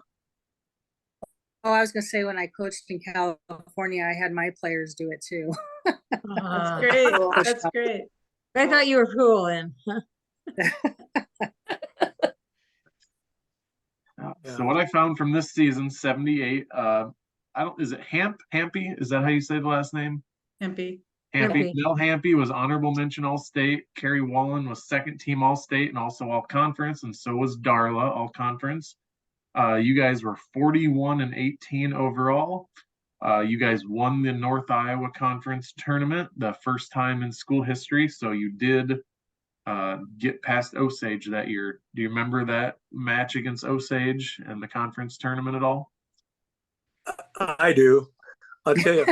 I was gonna say when I coached in California, I had my players do it too. Uh, Great. That's great. I thought you were cool then. So what I found from this season, 78, is it Hampy? Is that how you say the last name? Hempy. Hampy. Hampy. Mel Hampy was honorable mention All-State. Carrie Wallen was second team All-State and also All-Conference, and so was Darla, All-Conference. You guys were 41-18 overall. You guys won the North Iowa Conference tournament, the first time in school history. So you did get past Osage that year. Do you remember that match against Osage and the conference tournament at all? I do. I'll tell you.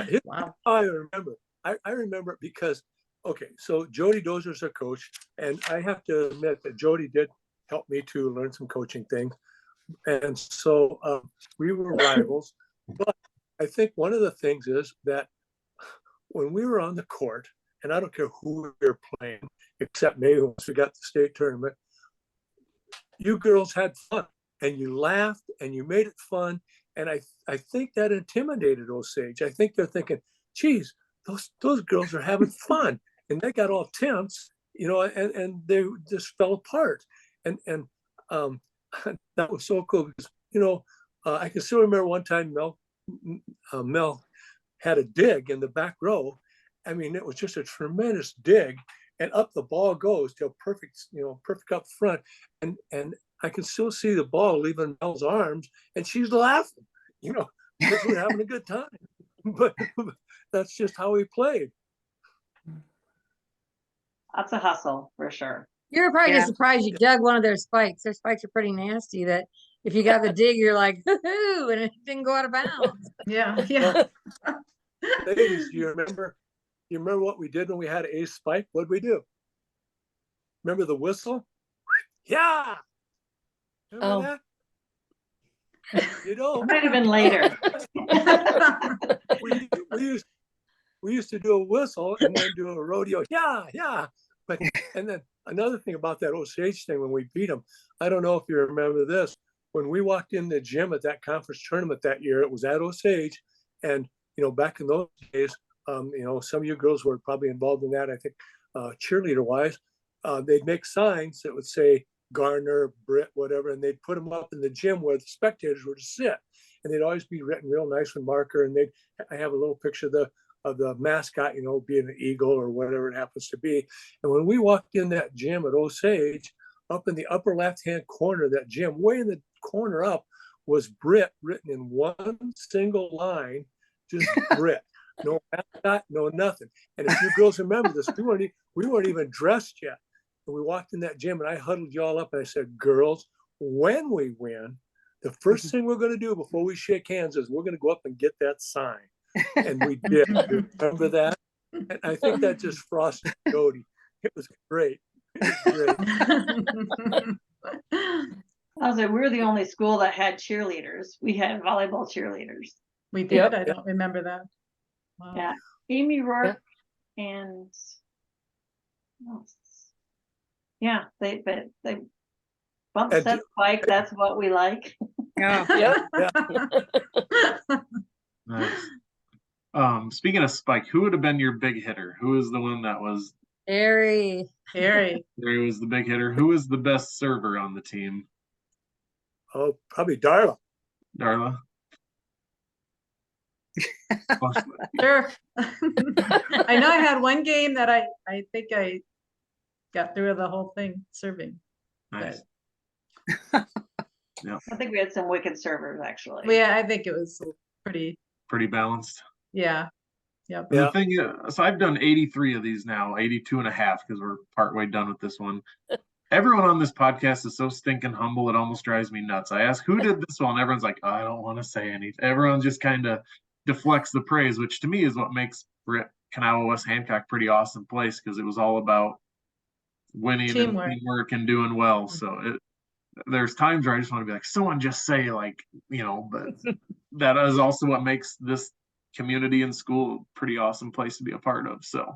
Here's Wow. how I remember. I remember it because, okay, so Jody Dozer's a coach, and I have to admit that Jody did help me to learn some coaching things. And so we were rivals. But I think one of the things is that when we were on the court, and I don't care who we were playing, except maybe once we got to the state tournament, you girls had fun and you laughed and you made it fun. And I think that intimidated Osage. I think they're thinking, geez, those girls are having fun. And they got all tense, and they just fell apart. And that was so cool because, I can still remember one time Mel had a dig in the back row. I mean, it was just a tremendous dig, and up the ball goes till perfect up front. And I can still see the ball leaving Mel's arms, and she's laughing, because we're having a good time. But that's just how we played. That's a hustle for sure. You're probably Yeah. just surprised you dug one of their spikes. Their spikes are pretty nasty that if you got the dig, you're like, hoo-hoo, and it didn't go out of bounds. Yeah. Yeah. Ladies, you remember what we did when we had an ace spike? What'd we do? Remember the whistle? Yeah. Remember that? You know, Might have been later. we used to do a whistle and then do a rodeo. Yeah, yeah. But and then another thing about that Osage thing when we beat them, I don't know if you remember this. When we walked in the gym at that conference tournament that year, it was at Osage, and back in those days, some of you girls were probably involved in that. I think cheerleader wise, they'd make signs that would say Garner, Britt, whatever, and they'd put them up in the gym where the spectators were to sit, and they'd always be written real nice with marker. And I have a little picture of the mascot, being an eagle or whatever it happens to be. And when we walked in that gym at Osage, up in the upper left-hand corner of that gym, way in the corner up, was Britt written in one single line, just Britt. No mascot, no nothing. And if you girls remember this, we weren't even dressed yet. And we walked in that gym and I huddled y'all up and I said, girls, when we win, the first thing we're going to do before we shake hands is we're going to go up and get that sign. And we did. Remember that? And I think that just frosted Jody. It was great. I was like, we're the only school that had cheerleaders. We had volleyball cheerleaders. We did. Yep. I don't remember that. Wow. Yeah, Amy Rourke and yeah, they bump And set spike. That's what we like. Yeah. Yep. Nice. Speaking of Spike, who would have been your big hitter? Who is the one that was? Harry. Harry. Harry was the big hitter. Who is the best server on the team? Oh, probably Darla. Darla. Sure. I know I had one game that I think I got through the whole thing serving. Nice. Yeah. I think we had some wicked servers actually. Yeah, I think it was pretty, Pretty balanced. yeah. Yep. And the thing is, so I've done 83 of these now, 82 and a half, because we're partway done with this one. Everyone on this podcast is so stinking humble, it almost drives me nuts. I ask, who did this one? And everyone's like, oh, I don't want to say anything. Everyone just kind of deflects the praise, which to me is what makes Britt Kanawha West Hancock pretty awesome place, because it was all about winning Teamwork. and teamwork and doing well. So there's times where I just want to be like, someone just say but that is also what makes this community and school a pretty awesome place to be a part of. So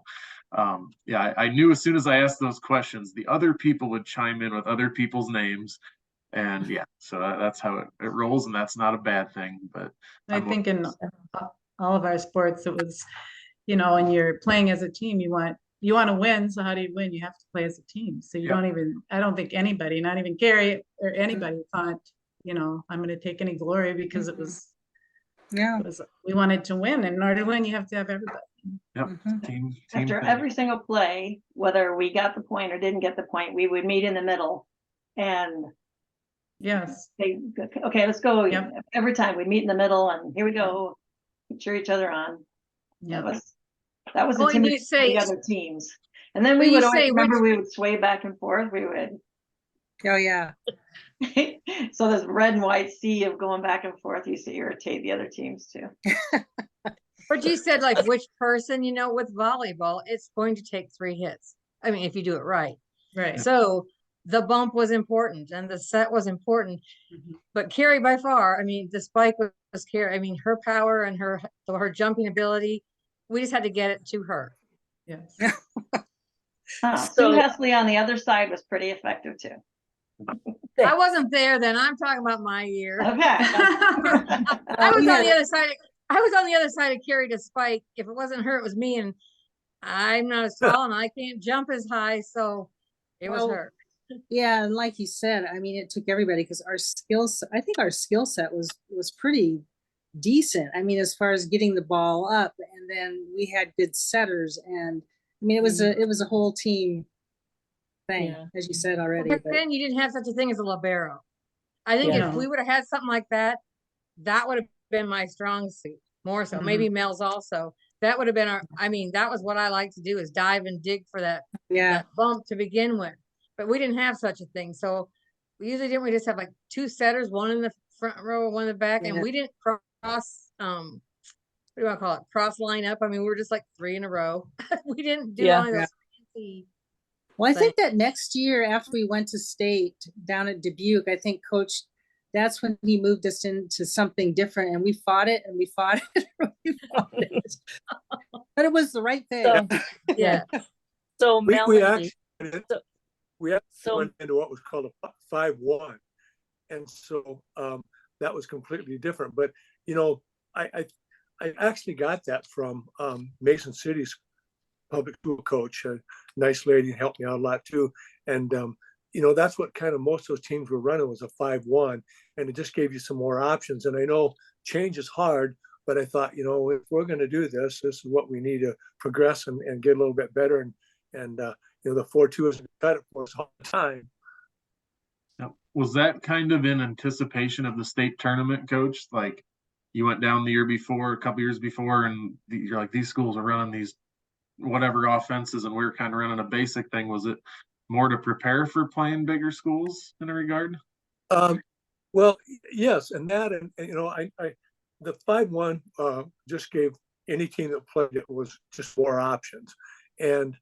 I knew as soon as I asked those questions, the other people would chime in with other people's names. And so that's how it rolls, and that's not a bad thing. But I think in all of our sports, it was, when you're playing as a team, you want to win. So how do you win? You have to play as a team. So I don't think anybody, not even Gary or anybody thought, I'm going to take any glory, because it was, we wanted to win. And in order to win, you have to have everybody. Yep. Team After thing. every single play, whether we got the point or didn't get the point, we would meet in the middle and Yes. say, okay, let's go. Yep. Every time we meet in the middle and here we go, cheer each other on. Yeah. That was Well, and you intimidating say- for the other teams. And then Well, we you would always say remember we would sway back and forth. We would Oh, yeah. so this red and white sea of going back and forth used to irritate the other teams too. But you said like which person, with volleyball, it's going to take 3 hits. I mean, if you do it right. Right. So the bump was important and the set was important. But Carrie, by far, I mean, the spike was Carrie. I mean, her power and her jumping ability, we just had to get it to her. Yes. Sue Hesley on the other side was pretty effective too. I wasn't there then. I'm talking about my year. Okay. I was on the other side. I was on the other side of Carrie to spike. If it wasn't her, it was me, and I'm not as tall and I can't jump as high, so it was her. Yeah, and like you said, I mean, it took everybody, because I think our skill set was pretty decent. I mean, as far as getting the ball up, and then we had good setters, and I mean, it was a whole team thing, as you said already. But then you didn't have such a thing as a libero. I think if we would have had something like that, that would have been my strong suit more so. Maybe Mel's also. That would have been that was what I like to do, is dive and dig for that bump to begin with. But we didn't have such a thing. So we usually didn't. We just have like 2 setters, one in the front row, one in the back, and we didn't cross what do you want to call it? Cross line up. I mean, we were just like 3 in a row. We didn't do any of those fancy Well, I Same. think that next year after we went to state down at Dubuque, I think Coach, that's when he moved us into something different, and we fought it and we fought it. And we fought it. But it was the right thing. So, Yeah. so We Melanie, actually so- we actually so- went into what was called a 5-1, and so that was completely different. But you know, I actually got that from Mason City's public school coach, a nice lady, and helped me out a lot too. And you know, that's what kind of most of those teams were running, was a 5-1, and it just gave you some more options. And I know change is hard, but I thought, you know, if we're going to do this, this is what we need to progress and get a little bit better. And you know, the 4-2 is cut it for us all the time. Now, was that kind of in anticipation of the state tournament, Coach? Like, you went down the year before, a couple years before, and you're like, these schools are running these whatever offenses, and we were kind of running a basic thing. Was it more to prepare for playing bigger schools in a regard? Well, yes, and that, and you know, I the 5-1 just gave any team that played it was just more options, and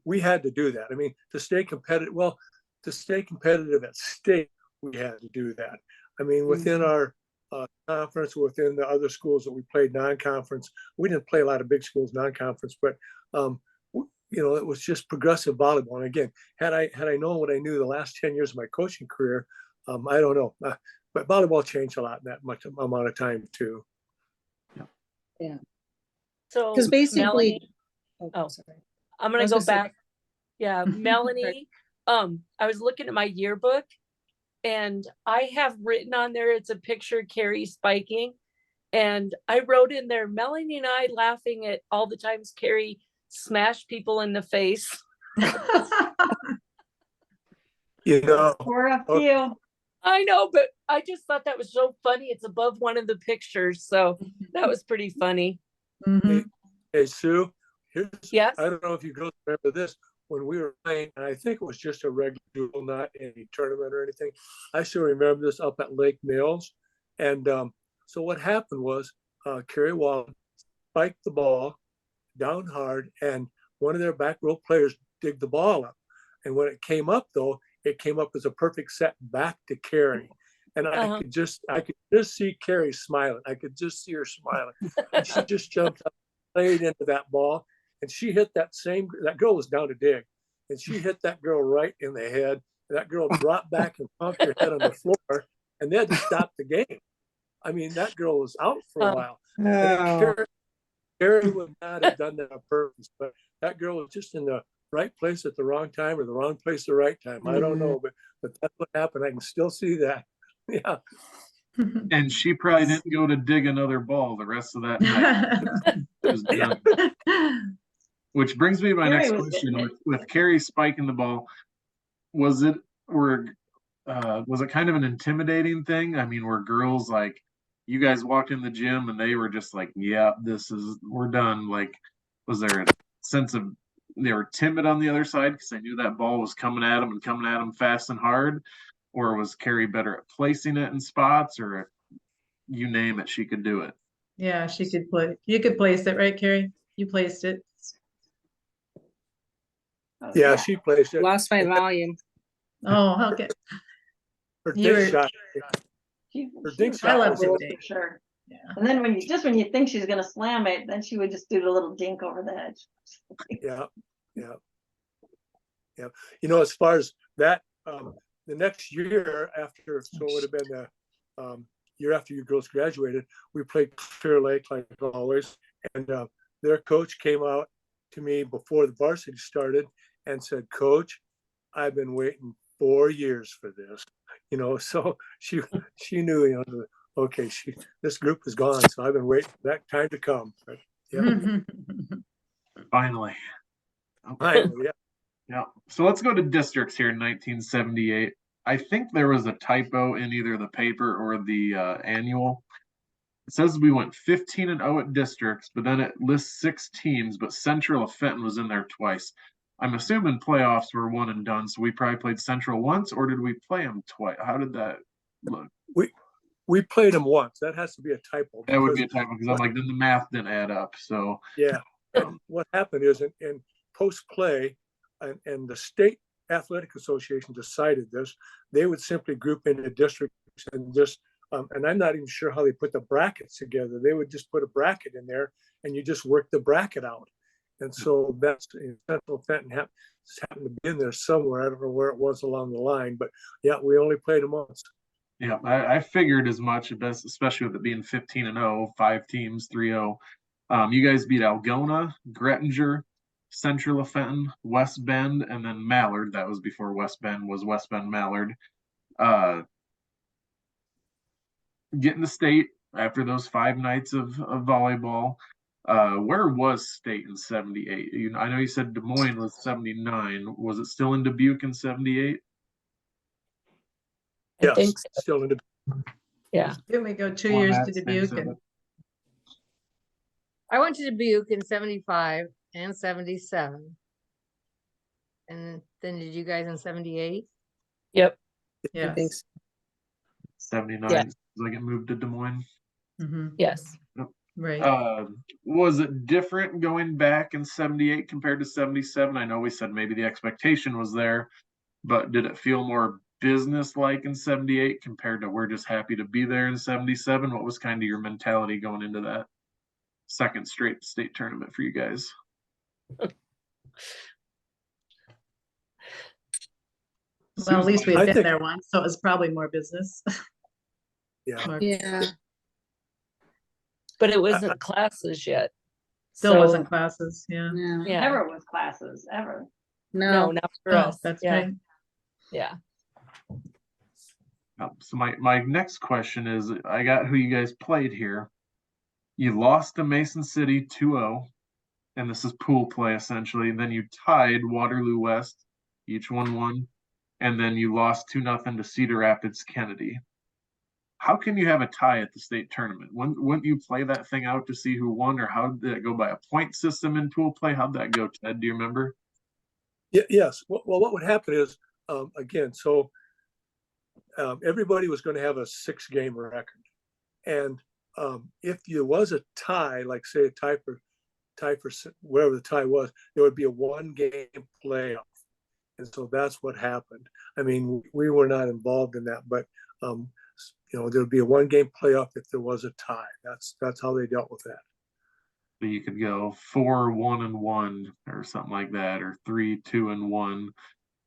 we had to do that. I mean, to stay competitive. Well, to stay competitive at state, we had to do that. I mean, within our conference, within the other schools that we played non-conference, we didn't play a lot of big schools non-conference, but you know, it was just progressive volleyball. And again, had I known what I knew the last 10 years of my coaching career, I don't know, but volleyball changed a lot in that much amount of time too. so Because basically, Melanie, oh, sorry. I'm I gonna was go gonna say- back. Yeah, Melanie, I was looking at my yearbook and I have written on there, it's a picture of Carrie spiking. And I wrote in there, Melanie and I laughing at all the times Carrie smashed people in the face. You know, For a Oh. few. I know, but I just thought that was so funny. It's above one of the pictures. So that was pretty funny. Mhm. hey Sue, here's, Yes. I don't know if you girls remember this, when we were playing, and I think it was just a regular, not any tournament or anything. I still remember this up at Lake Mills. And so what happened was Carrie Wallen spiked the ball down hard, and one of their back row players digged the ball up. And when it came up, though, it came up as a perfect set back to Carrie. And I could just see Carrie smiling. I could just see her smiling. And she just jumped up, played into that ball, and she hit that girl was down to dig, and she hit that girl right in the head. And that girl dropped back and bumped her head on the floor, and they had to stop the game. I mean, that girl was out for a while. Carrie would not have done that on purpose, but that girl was just in the right place at the wrong time, or the wrong place at the right time. I don't know, but that's what happened. I can still see that. Yeah. And she probably didn't go to dig another ball the rest of that night. It was done. Which brings me to my Carrie next was question. getting With Carrie spiking the ball, was it kind of an intimidating thing? I mean, were girls like, you guys walked in the gym and they were just like, yeah, we're done. Like, was there a sense of they were timid on the other side because they knew that ball was coming at them and coming at them fast and hard? Or was Carrie better at placing it in spots, or you name it, she could do it? Yeah, she could play. You could place it, right, Carrie? You placed it. Oh, Yeah, she placed it. Lost my volume. Oh, okay. Her You were- dig shot. She Her she dig was shot I love powerful dig. for sure. Yeah. And then when you think she's gonna slam it, then she would just do the little dink over the edge. Yeah. You know, as far as that, the next year after, so it would have been the year after you girls graduated, we played Clear Lake like always. And their coach came out to me before the varsity started and said, Coach, I've been waiting 4 years for this. You know, so she knew, you know, okay, this group is gone. So I've been waiting for that time to come. But, yeah, Finally. finally, yeah. Yeah. So let's go to districts here in 1978. I think there was a typo in either the paper or the annual. It says we went 15-0 at districts, but then it lists 6 teams, but Central of Fenton was in there twice. I'm assuming playoffs were one and done, so we probably played Central once, or did we play them twice? How did that look? We played them once. That has to be a typo. That would be a because- typo because I'm like, then the math didn't add up. So Yeah. What happened is in post play, and the state athletic association decided this, they would simply group into districts and just, and I'm not even sure how they put the brackets together. They would just put a bracket in there and you just work the bracket out. And so that's in Central Fenton happened to be in there somewhere. I don't know where it was along the line, but yeah, we only played them once. Yeah, I figured as much, especially with it being 15-0, 5 teams, 3-0. You guys beat Algona, Grettinger, Central Fenton, West Bend, and then Mallard. That was before West Bend was West Bend Mallard. Getting to state after those 5 nights of volleyball. Where was state in 78? I know you said Des Moines was 79. Was it still in Dubuque in 78? I Yes, think so. still in the. Yeah. Didn't we go 2 Well, years to that's Dubuque? things And I went to Dubuque in 75 and 77. And then did you guys in 78? Yep. I think yes. so. 79. Yeah. Like it moved to Des Moines. Mhm. Yes. Right. Was it different going back in 78 compared to 77? I know we said maybe the expectation was there, but did it feel more business-like in 78 compared to we're just happy to be there in 77? What was kind of your mentality going into that second straight state tournament for you guys? Well, at least we I had been think- there once, so it was probably more business. Yeah. More- Yeah. But it wasn't classes yet. Still So, wasn't classes, yeah. No. Yeah. Never was classes, ever. No, No. not for Oh, us. that's Yeah. right. Yeah. So my next question is, I got who you guys played here. You lost to Mason City 2-0, and this is pool play essentially. Then you tied Waterloo West, each won, and then you lost 2-0 to Cedar Rapids Kennedy. How can you have a tie at the state tournament? Wouldn't you play that thing out to see who won, or how did it go by a point system in pool play? How'd that go, Ted? Do you remember? Yes. Well, what would happen is, again, so everybody was going to have a 6-game record. And if there was a tie, like say a tie for whatever the tie was, there would be a 1-game playoff. And so that's what happened. I mean, we were not involved in that, but there would be a 1-game playoff if there was a tie. That's how they dealt with that. So you could go 4-1-1 or something like that, or 3-2-1.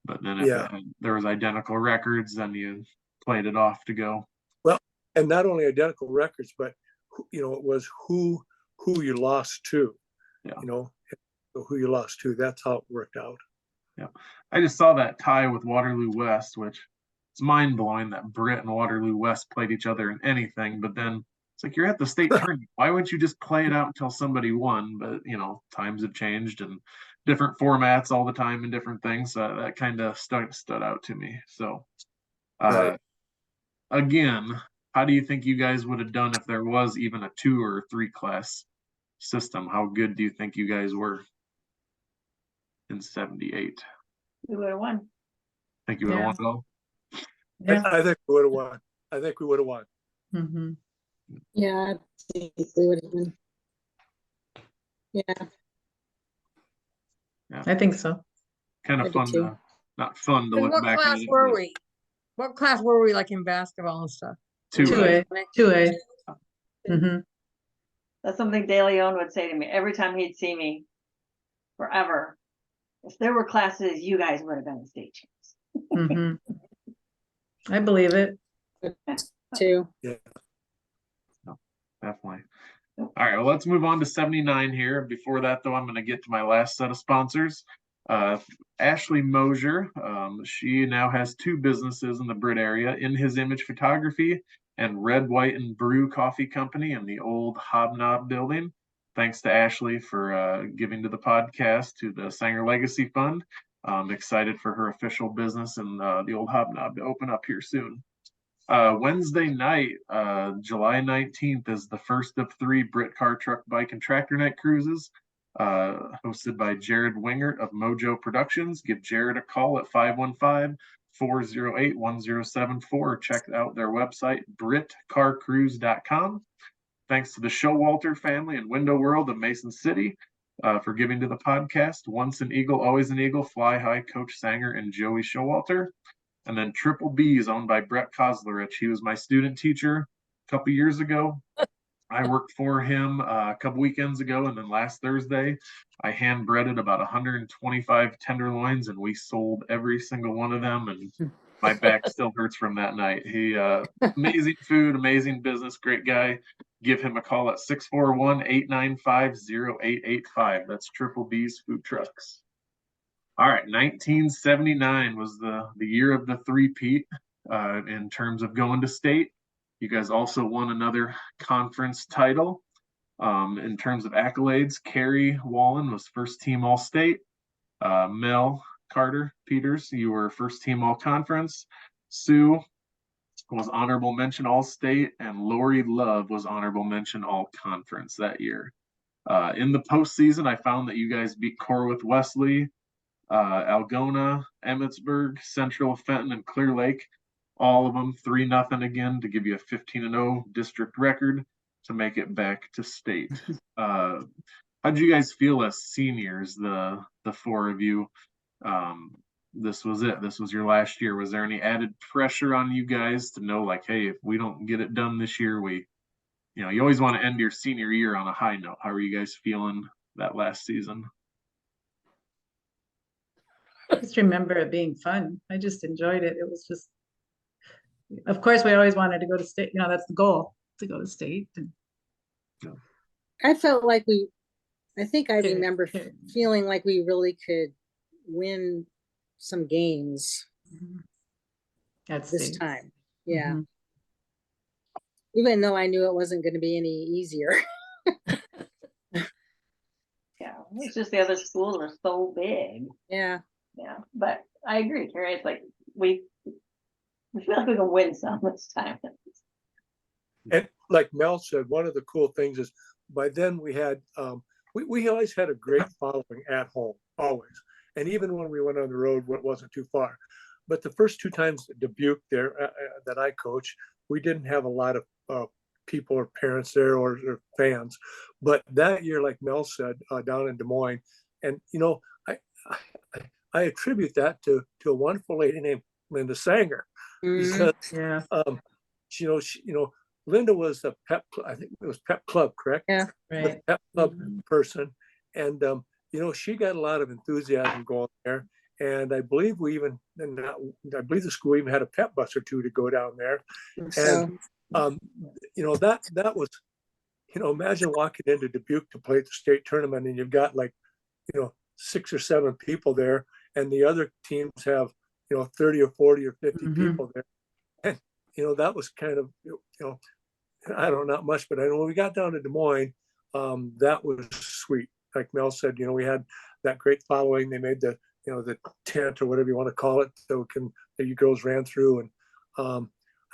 But then if there was identical records, then you played it off to go. Well, and not only identical records, but it was who you lost to. Yeah. Who you lost to. That's how it worked out. Yeah, I just saw that tie with Waterloo West, which it's mind blowing that Britt and Waterloo West played each other in anything. But then it's like, you're at the state tournament. Why wouldn't you just play it out until somebody won? But times have changed and different formats all the time and different things. That kind of stood out to me. So, Right. Again, how do you think you guys would have done if there was even a 2 or 3 class system? How good do you think you guys were in 78? We would have won. Think you would have won it all? Yeah. I think we would have won. I think we would have won. Mhm. Yeah. I think we would have been. Yeah. I think so. Kind I of do fun too. not fun to And look what back class at it, were but we? What class were we like in basketball and stuff? 2A. 2A. Mm-hmm. That's something De Leon would say to me every time he'd see me forever. If there were classes, you guys would have been the state champs. Mm-hmm. I believe it. Too. Definitely. All right, well, let's move on to 79 here. Before that, though, I'm going to get to my last set of sponsors. Ashley Mosier, she now has 2 businesses in the Britt area, In His Image Photography and Red, White, and Brew Coffee Company in the old Hobnob building. Thanks to Ashley for giving to the podcast, to the Sanger Legacy Fund. I'm excited for her official business and the old Hobnob to open up here soon. Wednesday night, July 19th, is the first of 3 Britt Car, Truck, Bike, and Tractor Night cruises, hosted by Jared Wingert of Mojo Productions. Give Jared a call at 515-408-1074. Check out their website, brittcarcruise.com. Thanks to the Showalter family and Window World of Mason City. for giving to the podcast. Once an Eagle, always an Eagle, Fly High, Coach Sanger and Joey Showalter. And then Triple B is owned by Brett Kozlerich. He was my student teacher a couple years ago. I worked for him a couple weekends ago, and then last Thursday, I hand breaded about 125 tenderloins, and we sold every single one of them. And my back still hurts from that night. He amazing food, amazing business, great guy. Give him a call at 641-895-0885. That's Triple B's Food Trucks. All right, 1979 was the year of the three-peat in terms of going to state. You guys also won another conference title. In terms of accolades, Carrie Wallen was first team All-State. Mel Carter Peters, you were first team All-Conference. Sue was honorable mention All-State, and Lori Love was honorable mention All-Conference that year. In the postseason, I found that you guys beat Corwith Wesley, Algona, Emmitsburg, Central, Fenton, and Clear Lake. All of them 3-0 again to give you a 15-0 district record to make it back to state. How'd you guys feel as seniors, the four of you? This was it. This was your last year. Was there any added pressure on you guys to know, like, hey, if we don't get it done this year, you always want to end your senior year on a high note. How are you guys feeling that last season? I just remember it being fun. I just enjoyed it. It was just, of course, we always wanted to go to state. That's the goal, to go to state. I felt like I think I Sure, remember sure. feeling like we really could win some games At this state. time. Yeah. Mhm. Even though I knew it wasn't going to be any easier. Yeah, it's just the other schools are so big. Yeah. Yeah, but I agree, Carrie. It's like we feel like we can win some this time. And like Mel said, one of the cool things is by then we had, we always had a great following at home, always. And even when we went on the road, it wasn't too far. But the first two times at Dubuque there that I coached, we didn't have a lot of people or parents there or fans. But that year, like Mel said, down in Des Moines, and I attribute that to a wonderful lady named Linda Sanger, because Yeah. Linda was a pep, I think it was pep club, correct? Yeah. Right. Pep club person, and she got a lot of enthusiasm going there. And I believe I believe the school even had a pep bus or two to go down there. So And that was, imagine walking into Dubuque to play at the state tournament, and you've got 6 or 7 people there, and the other teams have 30 or 40 or 50 people there. And that was kind of I don't know, not much, but I know when we got down to Des Moines, that was sweet. Like Mel said, we had that great following. They made the tent or whatever you want to call it, so that you girls ran through. And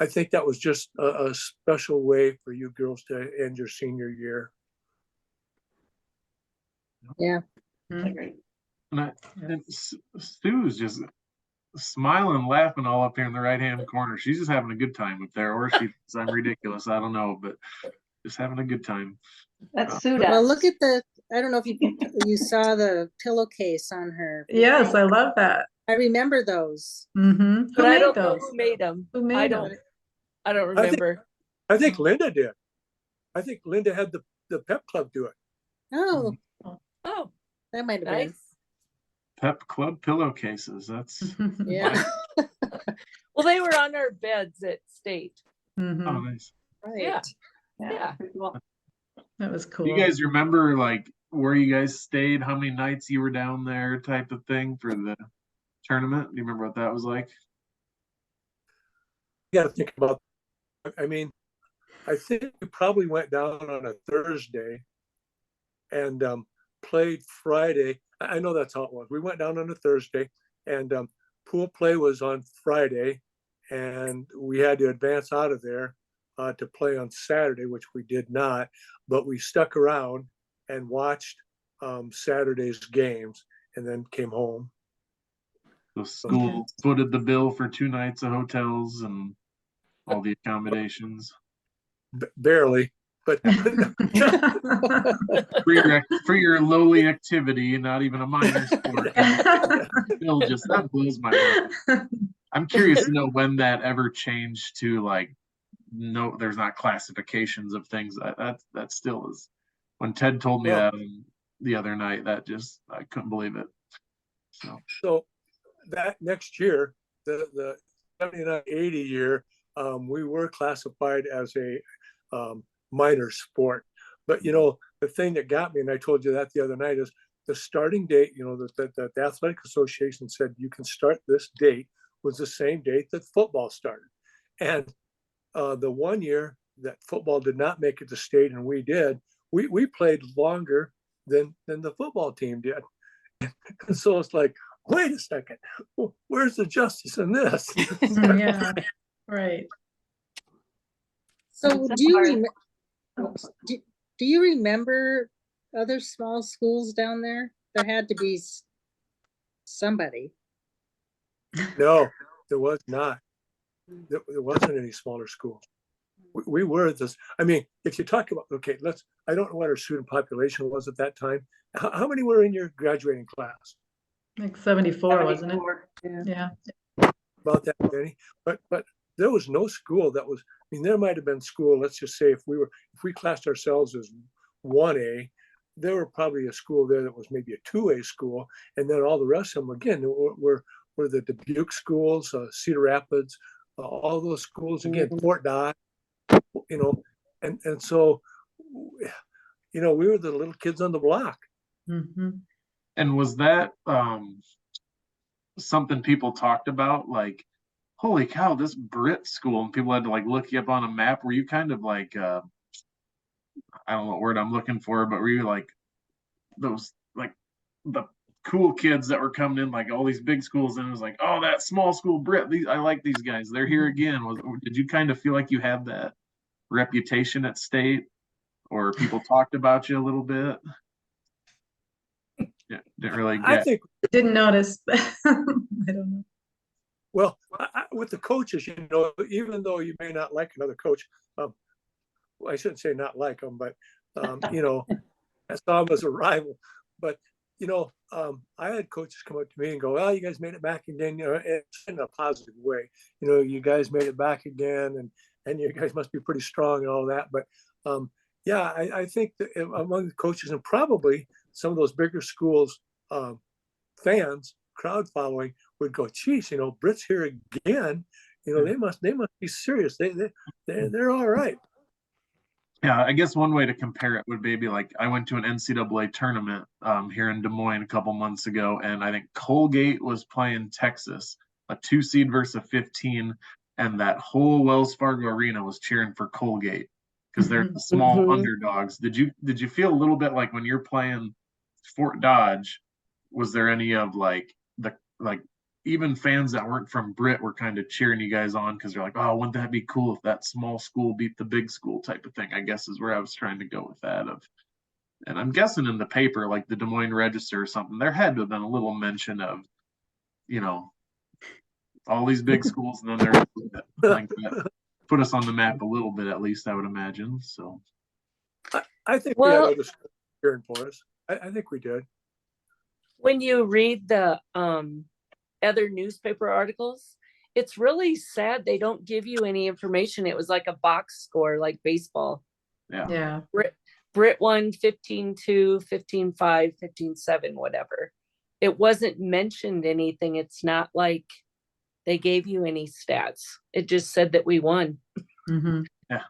I think that was just a special way for you girls to end your senior year. yeah. I agree. And Stu's just smiling and laughing all up here in the right-hand corner. She's just having a good time up there, or she thinks I'm ridiculous. I don't know, but just having a good time. That's Suda. Well, look at I don't know if you saw the pillowcase on her. Yes, I love that. I remember those. Mm-hmm. But Who I made don't know those? who made them. Who made I them? don't remember. I think Linda did. I think Linda had the pep club do it. Oh, Oh, that might have nice. Pep Club pillowcases. That's been. Yeah. Well, they were on our beds at state. Mhm. oh, nice. Right. Yeah. Yeah. pretty cool. That was cool. Do you guys remember where you guys stayed, how many nights you were down there, type of thing for the tournament? Do you remember what that was like? You got to think about. I mean, I think we probably went down on a Thursday and played Friday. I know that's how it was. We went down on a Thursday, and pool play was on Friday, and we had to advance out of there to play on Saturday, which we did not, but we stuck around and watched Saturday's games and then came home. The school footed the bill for 2 nights of hotels and all the accommodations. Barely, but For your lowly activity, not even a minor sport. Still just, that blows my mind. I'm curious to know when that ever changed to like, no, there's not classifications of things. That still is. When Ted told me Well- that the other night, that just, I couldn't believe it. So that next year, the 79-80 year, we were classified as a minor sport. But you know, the thing that got me, and I told you that the other night, is the starting date. You know, the Athletic Association said you can start this date was the same date that football started. And the one year that football did not make it to state and we did, we played longer than the football team did. And so it's like, wait a second, where's the justice in this? Yeah, right. So That's do you, hard. do you remember other small schools down there? There had to be somebody. No, there was not. There wasn't any smaller schools. We were this. I mean, if you talk about, okay, I don't know what our student population was at that time. How many were in your graduating class? Like 74, wasn't it? 74. Yeah. About that many. But there was no school that was, I mean, there might have been school, let's just say if we classed ourselves as 1A, there were probably a school there that was maybe a 2A school. And then all the rest of them, again, were the Dubuque schools, Cedar Rapids, all those schools, again, Fort Dodge, you know, and so, you know, we were the little kids on the block. Mm-hmm. And was that something people talked about? Like, holy cow, this Britt school, and people had to like look you up on a map. Were you kind of like, I don't know what word I'm looking for, but were you like those, like the cool kids that were coming in, like all these big schools, and it was like, oh, that small school Britt, I like these guys. They're here again. Did you kind of feel like you had that reputation at state, or people talked about you a little bit? Yeah, didn't really get. I think, Didn't notice. I don't know. well, with the coaches, you know, even though you may not like another coach, well, I shouldn't say not like them, but, you know, I saw them as a rival. But, you know, I had coaches come up to me and go, well, you guys made it back again, you know, it's in a positive way. You know, you guys made it back again, and you guys must be pretty strong and all that. But, yeah, I think that among the coaches and probably some of those bigger schools, fans, crowd following would go, geez, you know, Britt's here again. You know, they must be serious. They're all right. Yeah, I guess one way to compare it would be like I went to an NCAA tournament here in Des Moines a couple months ago, and I think Colgate was playing Texas, a 2 seed versus a 15, and that whole Wells Fargo arena was cheering for Colgate because they're the small underdogs. Did you feel a little bit like when you're playing Fort Dodge, was there any of like even fans that weren't from Britt were kind of cheering you guys on because they're like, oh, wouldn't that be cool if that small school beat the big school type of thing, I guess is where I was trying to go with that. And I'm guessing in the paper, like the Des Moines Register or something, there had to have been a little mention of, you know, all these big schools, and then they're like that. Put us on the map a little bit, at least, I would imagine. So I think we had other schools cheering for us. I think we did. When you read the other newspaper articles, it's really sad they don't give you any information. It was like a box score, like baseball. Yeah. Britt won 15-2, 15-5, 15-7, whatever. It wasn't mentioned anything. It's not like they gave you any stats. It just said that we won. Mm-hmm. yeah.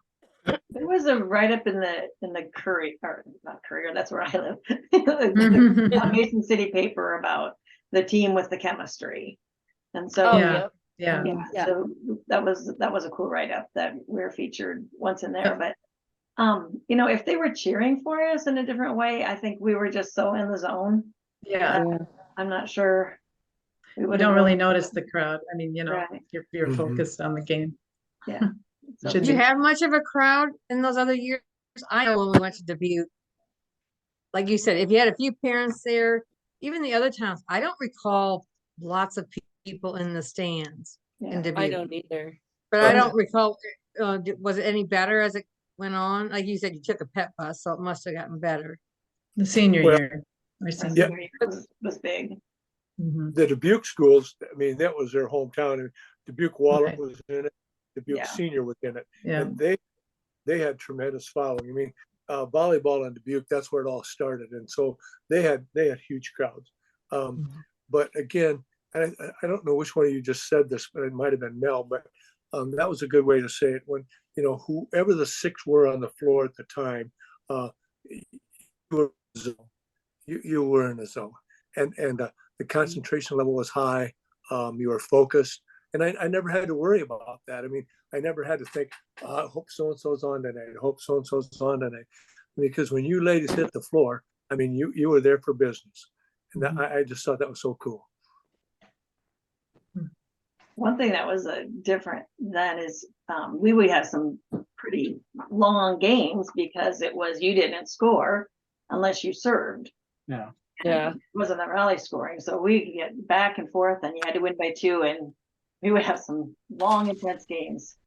There was a write-up in the Courier, or not Courier, that's where I live, the Mason City paper about the team with the chemistry. And so, Yeah. Yeah. yeah, so that was a cool write-up that we're featured once in there. But you know, if they were cheering for us in a different way, I think we were just so in the zone. Yeah. I'm not sure. You don't really notice the crowd. I mean, you know, Right. you're focused on the game. Yeah. So, Should Did you be. have much of a crowd in those other years? I know when we went to Dubuque, like you said, if you had a few parents there, even the other towns, I don't recall lots of people in the stands in yeah. Dubuque. I don't either. But I don't recall, was it any better as it went on? Like you said, you took a pet bus, so it must have gotten better. The senior Well, year. Our senior. yeah. Was big. Mhm. The Dubuque schools, I mean, that was their hometown, and Dubuque Water Right. was in it, Dubuque Yeah. Senior was in it, Yeah. and they had tremendous following. I mean, volleyball in Dubuque, that's where it all started, and so they had huge crowds. Mhm. But again, I don't know which one of you just said this, but it might have been Mel, but that was a good way to say it. When whoever the six were on the floor at the time, you were in the zone. You were in the zone, and the concentration level was high. You were focused, and I never had to worry about that. I mean, I never had to think, I hope so and so's on tonight. I hope so and so's on tonight, because when you ladies hit the floor, I mean, you were there for business, and I just thought that was so cool. One thing that was different then is we would have some pretty long games because it was you didn't score unless you served. Yeah. Yeah. It wasn't the rally scoring, so we could get back and forth, and you had to win by 2, and we would have some long, intense games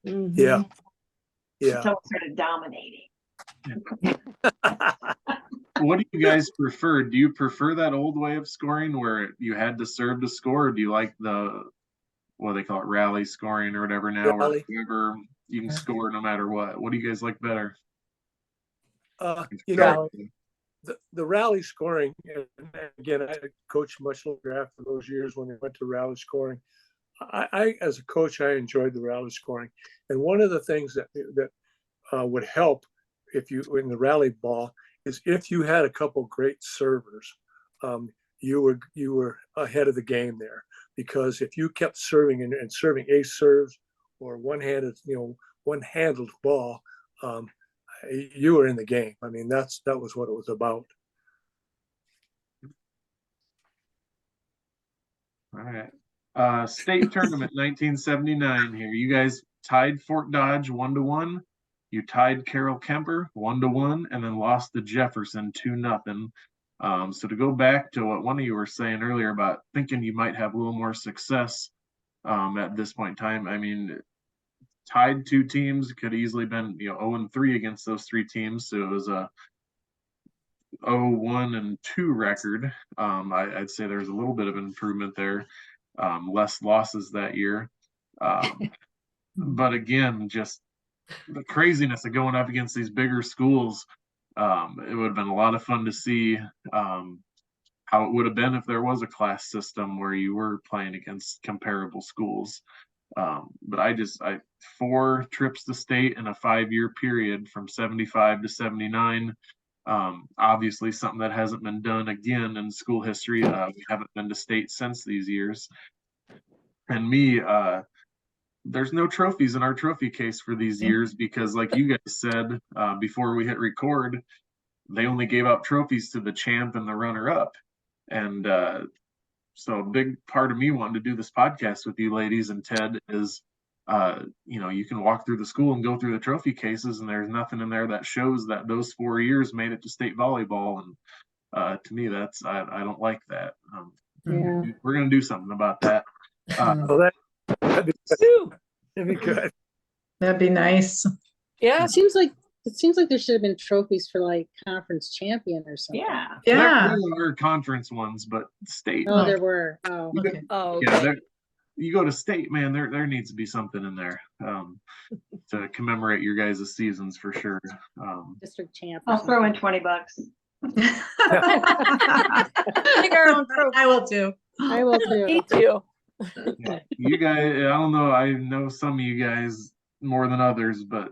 Mhm. Yeah, yeah. until we started dominating. What do you guys prefer? Do you prefer that old way of scoring where you had to serve to score, or do you like the what they call it, rally scoring or whatever now, where Rally. whoever you can score no matter what? What do you guys like better? Rally. The rally scoring, and again, I coached much longer after those years when they went to rally scoring. I as a coach, I enjoyed the rally scoring, and one of the things that would help if you in the rally ball is if you had a couple great servers, you were ahead of the game there, because if you kept serving and serving ace serves or one-handed ball, you were in the game. I mean, that was what it was about. All right. State tournament 1979 here. You guys tied Fort Dodge 1-1. You tied Carroll Kemper 1-1, and then lost to Jefferson 2-0. So to go back to what one of you were saying earlier about thinking you might have a little more success at this point in time, I mean, tied 2 teams, could easily been 0-3 against those 3 teams. So it was a 0-1-2 record. I'd say there's a little bit of improvement there. Less losses that year. But again, just the craziness of going up against these bigger schools. It would have been a lot of fun to see how it would have been if there was a class system where you were playing against comparable schools. But I 4 trips to state in a 5-year period from 75 to 79. Obviously something that hasn't been done again in school history. We haven't been to state since these years. And me, there's no trophies in our trophy case for these years because, like you guys said before we hit record, they only gave out trophies to the champ and the runner-up. And so a big part of me wanting to do this podcast with you ladies and Ted is, you can walk through the school and go through the trophy cases, and there's nothing in there that shows that those 4 years made it to state volleyball. And to me, I don't like that. Yeah. We're going to do something about that. Well, that'd be good. That'd be nice. Yeah. It seems like there should have been trophies for like conference champion or something. Yeah. Yeah. There are conference ones, but state. Oh, there were. Oh, You go- Okay. Oh, Yeah, okay. you go to state, man. There needs to be something in there to commemorate your guys' seasons for sure. district champ. or I'll throw in something. $20. Make our own trophy. I will too. I will too. Me too. Yeah. You guys, I don't know. I know some of you guys more than others, but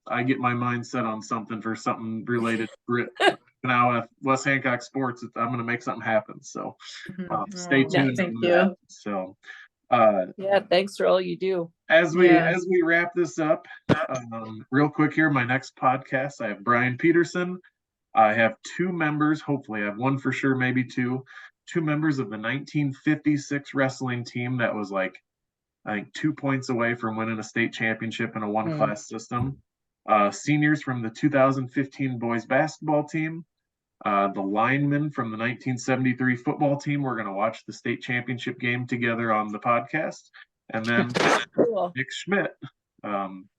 I get my mind set on something for something related to Britt. Now, West Hancock sports, I'm going to make something happen. So stay Yeah, tuned. thank on you. that. So Yeah. Thanks for all you do. as we Yes. wrap this up, real quick here, my next podcast, I have Brian Peterson. I have 2 members. Hopefully, I have 1 for sure, maybe 2 members of the 1956 wrestling team that was like, I think 2 points away from winning a state championship in a 1-class system. Seniors from the 2015 boys basketball team. The linemen from the 1973 football team. We're going to watch the state championship game together on the podcast. And then Cool. Nick Schimdt,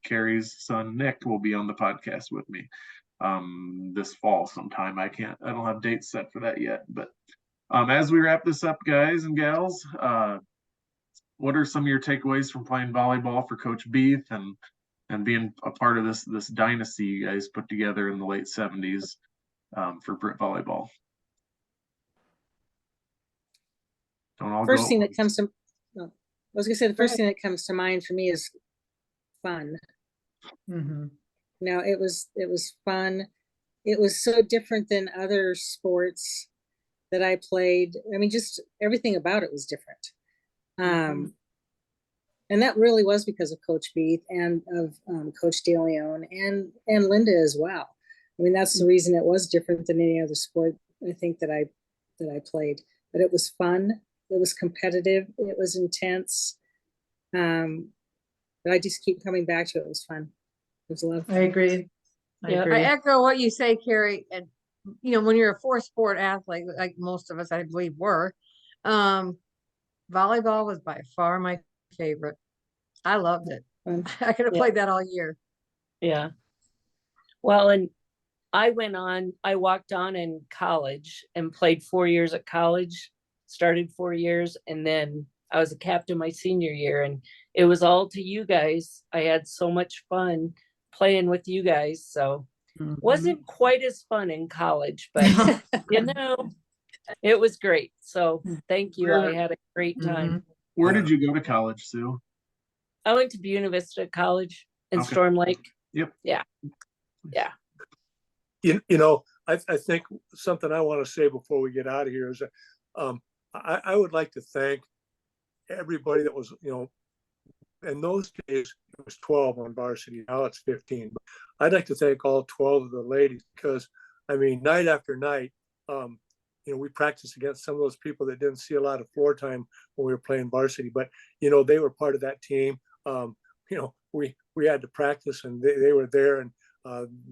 Carrie's son, Nick, will be on the podcast with me this fall sometime. I don't have dates set for that yet, but as we wrap this up, guys and gals, what are some of your takeaways from playing volleyball for Coach Beath and being a part of this dynasty you guys put together in the late 70s for Britt volleyball? First thing that comes to, I was gonna say, the first thing that comes to mind for me is fun. Mhm. No, it was fun. It was so different than other sports that I played. I mean, just everything about it was different. And that really was because of Coach Beath and of Coach DeLeon and Linda as well. I mean, that's the reason it was different than any other sport I think that I played. But it was fun. It was competitive. It was intense. But I just keep coming back to it. It was fun. It was a lot of fun. I agree. Yeah, I echo what you say, Carrie. And you know, when you're a four sport athlete, like most of us, I believe, were, volleyball was by far my favorite. I loved it. Fun. I could have played that all year. Yeah. Well, and I walked on in college and played 4 years at college, started 4 years, and then I was a captain my senior year, and it was all to you guys. I had so much fun playing with you guys. So wasn't quite as fun in college, but you know, it was great. So thank you. I had a great time. Where did you go to college, Sue? I went to Buena Vista College in Okay. Storm Lake. Yep. Yeah. Yeah. You know, I think something I want to say before we get out of here is that I would like to thank everybody that was, you know, in those days it was 12 on varsity. Now it's 15. But I'd like to thank all 12 of the ladies because, I mean, night after night, you know, we practiced against some of those people that didn't see a lot of floor time when we were playing varsity. But, you know, they were part of that team. You know, we had to practice and they were there and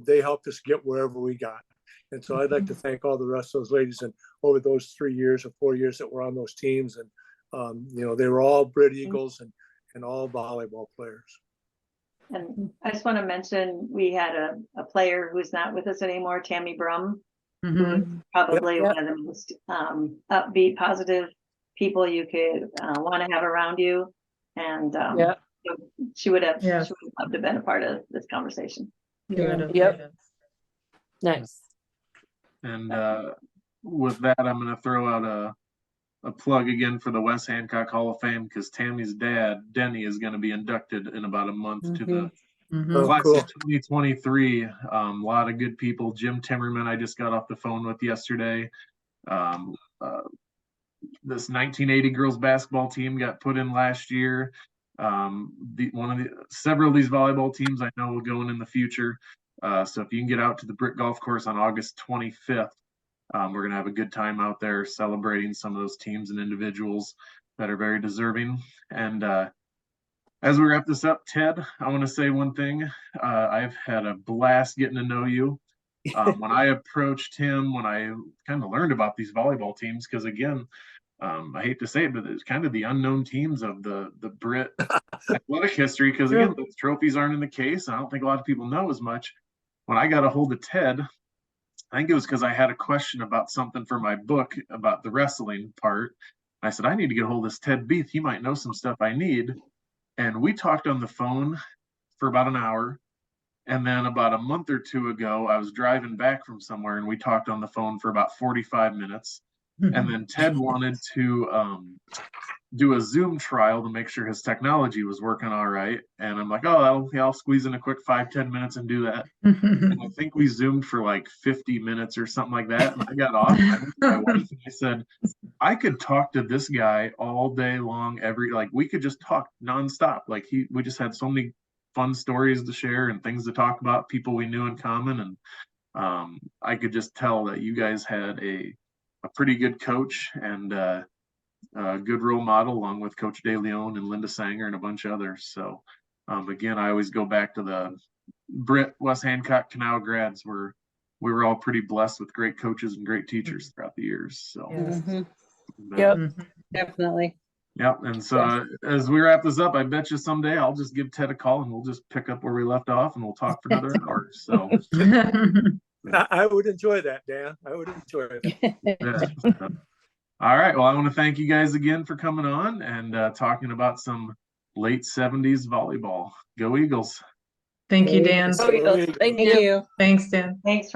they helped us get wherever we got. And so I'd like to thank all the rest of those ladies and over those 3 years or 4 years that were on those teams. And, you know, they were all Britt Eagles and all volleyball players. And I just want to mention, we had a player who's not with us anymore, Tammy Brum, who's probably one of the most upbeat, positive people you could want to have around you. And she would have loved to have been a part of this conversation. Yep. Nice. And with that, I'm going to throw out a plug again for the West Hancock Hall of Fame because Tammy's dad, Denny, is going to be inducted in about a month to the class of 2023. A lot of good people. Jim Timmerman, I just got off the phone with yesterday. This 1980 girls basketball team got put in last year. Several of these volleyball teams I know will go in the future. So if you can get out to the Britt Golf Course on August 25th, we're going to have a good time out there celebrating some of those teams and individuals that are very deserving. And as we wrap this up, Ted, I want to say one thing. I've had a blast getting to know you. When I approached him, when I kind of learned about these volleyball teams, because again, I hate to say it, but it's kind of the unknown teams of the Britt athletic history, because again, those trophies aren't in the case. And I don't think a lot of people know as much. When I got a hold of Ted, I think it was because I had a question about something for my book about the wrestling part. I said, I need to get a hold of this Ted Beath. He might know some stuff I need. And we talked on the phone for about an hour. And then about a month or two ago, I was driving back from somewhere and we talked on the phone for about 45 minutes. And then Ted wanted to do a Zoom trial to make sure his technology was working all right. And I'm like, oh, I'll squeeze in a quick 5-10 minutes and do that. And I think we Zoomed for like 50 minutes or something like that. And I got off. I went to my wife and I said, I could talk to this guy all day long. We could just talk nonstop. We just had so many fun stories to share and things to talk about, people we knew in common. And I could just tell that you guys had a pretty good coach and a good role model, along with Coach DeLeon and Linda Sanger and a bunch of others. So again, I always go back to the Britt, West Hancock, Kanawha grads, where we were all pretty blessed with great coaches and great teachers throughout the years. So Yep, definitely. Yep. And so as we wrap this up, I bet you someday I'll just give Ted a call and we'll just pick up where we left off and we'll talk for another hour. So I would enjoy that, Dan. I would enjoy that. yeah. All right. Well, I want to thank you guys again for coming on and talking about some late 70s volleyball. Go Eagles. Thank you, Dan. Thank Thank you. you. Thanks, Dan. Thanks,